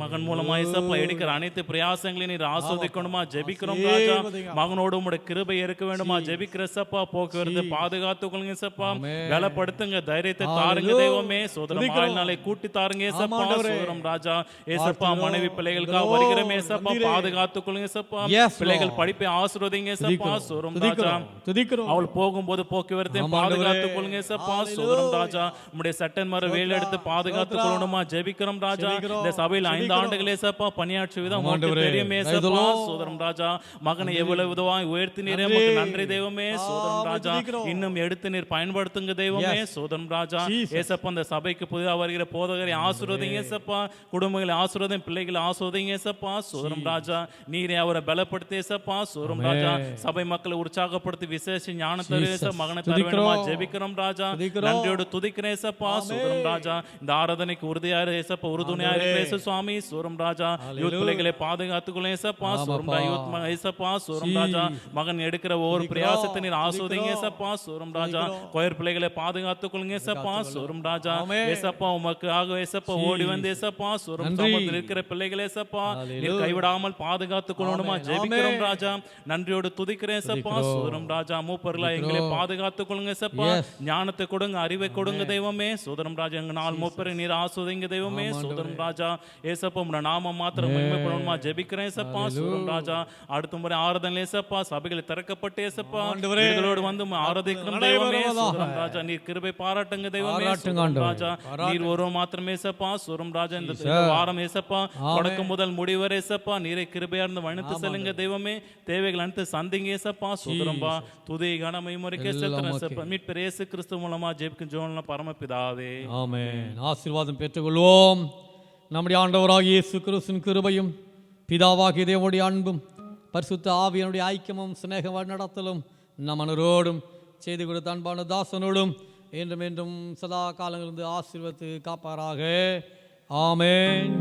மகன் மூலமா ஏசப்பா எடுக்கிற அனைத்து பிரயாசங்களையும் நீர் ஆஸ்வதிக்கணுமா ஜெபிக்கிறோம் ராஜா. மகனோடு உங்களுடைய கிருபை இருக்க வேண்டுமா ஜெபிக்கிற ஏசப்பா. போக்குவரத்து பாதுகாத்துக்கொள்ளுங்க ஏசப்பா, பலப்படுத்துங்க, தைரியத்தை தாருங்க தெய்வமே. சோதரம் ஆழ்நாளை கூட்டி தாருங்க ஏசப்பா. சோதரம் ராஜா ஏசப்பா, மனைவி பிள்ளைகளுக்காக வருகிறோம் ஏசப்பா, பாதுகாத்துக்கொள்ளுங்க ஏசப்பா. பிள்ளைகள் படிப்பை ஆசீர்வதிங்க ஏசப்பா. சோதரம் ராஜா, அவள் போகும்போது போக்குவரத்தை பாதுகாத்துக் கொள்ளுங்க ஏசப்பா. சோதரம் ராஜா, உம்முடைய சட்டன்மார வேலை எடுத்து பாதுகாத்துக் கொள்ளணுமா ஜெபிக்கிறோம் ராஜா. இந்த சபையில் 5 ஆண்டுகள் ஏசப்பா பணியாற்றிய விதம் உங்களுக்கு தெரியும் ஏசப்பா. சோதரம் ராஜா, மகனை எவ்வளவு விதமாய் உயர்த்தினீரே உமக்கு நன்றி தெய்வமே. சோதரம் ராஜா, இன்னும் எடுத்து நீர் பயன்படுத்துங்க தெய்வமே. சோதரம் ராஜா ஏசப்பா, இந்த சபைக்கு புதிதாக வருகிற போதகரை ஆசீர்வதிங்க ஏசப்பா. குடும்பங்களை ஆசீர்வதிங்க, பிள்ளைகளை ஆசீர்வதிங்க ஏசப்பா. சோதரம் ராஜா, நீரே அவரை பலப்படுத்தி ஏசப்பா. சோதரம் ராஜா, சபை மக்களை உற்சாகப்படுத்தி விசேஷ ஞானத்தை மகனை தர வேண்டுமா ஜெபிக்கிறோம் ராஜா. நன்றியோடு துதிக்கிறேன் ஏசப்பா. சோதரம் ராஜா, இந்த ஆராதனைக்கு உறுதியா ஏசப்பா உறுதுணையா இருக்கிற ஏசு சுவாமி. சோரம் ராஜா, யூத் பிள்ளைகளை பாதுகாத்துக்கொள்ள ஏசப்பா. சோரம் யூத் ஏசப்பா. சோரம் ராஜா, மகன் எடுக்கிற ஒவ்வொரு பிரயாசத்தை நீர் ஆசீர்வதிங்க ஏசப்பா. சோரம் ராஜா, கொயர் பிள்ளைகளை பாதுகாத்துக்கொள்ளுங்க ஏசப்பா. சோரம் ராஜா ஏசப்பா, உமக்காக ஏசப்பா ஓடி வந்து ஏசப்பா. சோரம் சமூகத்தில் இருக்கிற பிள்ளைகளை ஏசப்பா நீர் கைவிடாமல் பாதுகாத்துக் கொள்ளணுமா ஜெபிக்கிறோம் ராஜா. நன்றியோடு துதிக்கிறேன் ஏசப்பா. சோதரம் ராஜா, மூப்பர்களா எங்களை பாதுகாத்துக் கொள்ளுங்க ஏசப்பா. ஞானத்தை கொடுங்க, அறிவை கொடுங்க தெய்வமே. சோதரம் ராஜா, எங்க நாள் மூப்பரை நீர் ஆசீர்வதிங்க தெய்வமே. சோதரம் ராஜா ஏசப்பா, உம்முடைய நாமம் மாத்திரம் மகிமைப்படணுமா ஜெபிக்கிறேன் ஏசப்பா. சோதரம் ராஜா, அடுத்த முறை ஆராதனை ஏசப்பா சபைகளை திறக்கப்பட்டு ஏசப்பா எங்களோடு வந்து ஆராதிக்கணும் தெய்வமே. சோதரம் ராஜா, நீர் கிருபை பாராட்டுங்க தெய்வமே. சோதரம் ராஜா, நீர் ஒருவர் மாத்திரமே ஏசப்பா. சோதரம் ராஜா, இந்த வாரம் ஏசப்பா தொடக்கம் முதல் முடிவரை ஏசப்பா நீரை கிருபையா இருந்து வணித்து செல்லுங்க தெய்வமே. தேவைகள் அனைத்து சந்திங்க ஏசப்பா. சோதரம்பா துதி கனமை முறைக்கே செலுத்துறேன் மீட்பர் இயேசு கிறிஸ்து மூலமா ஜெபிக்கும் ஜெபம் பரமபிதாவே ஆமென். ஆசீர்வாதம் பெற்றுக்கொள்வோம். நம்முடைய ஆண்டவராகிய இயேசு கிறிஸ்துவின் கிருபையும் பிதாவாகிய தேவனுடைய அன்பும் பரிசுத்த ஆவியினுடைய ஐக்கியமும் சிநேக நடத்தலும் நம் அனைவரோடும் செய்து கொடுத்த அன்பான தாசனோடும் என்றும் என்றும் சதா காலங்களிலிருந்து ஆசீர்வதித்து காப்பாராக. ஆமென்.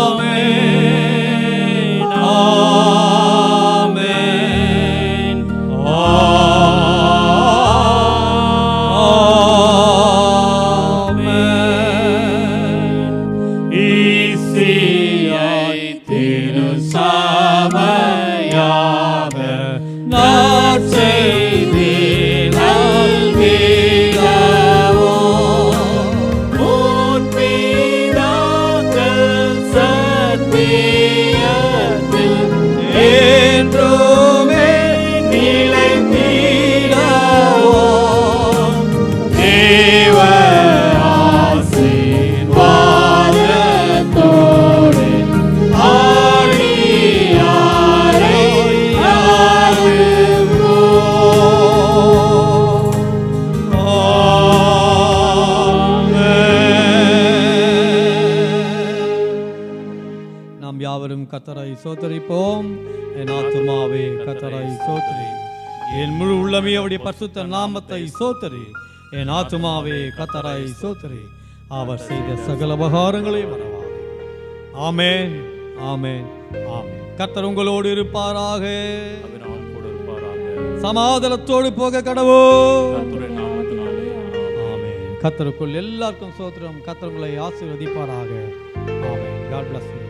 ஆமென். சாமையாக நற்செய்தி நல்கிடவோ முன் பிதாக்கள் சத்தியத்தில் என்றுமே நிலைத்திடவோ தேவ ஆசீர்வாதத்தோடு ஆடியாரை நாம் யாவரும் கர்த்தரை சோதரிப்போம். என் ஆத்துமாவே கர்த்தரை சோதரி, என் முழு உள்ளமே அவருடைய பரிசுத்த நாமத்தை சோதரி. என் ஆத்துமாவே கர்த்தரை சோதரி, அவர் செய்த சகல உபகாரங்களை மறவாதே. ஆமென், ஆமென், ஆமென். கர்த்தர் உங்களோடு இருப்பாராக. அவர் நான் கூட இருப்பாராக. சமாதானத்தோடு போக கடவோ. கர்த்தருடைய நாமத்தினாலே ஆமென். கர்த்தருக்குள் எல்லாருக்கும் சோத்திரம். கர்த்தர் உங்களை ஆசீர்வதிப்பாராக. ஆமென். God bless you.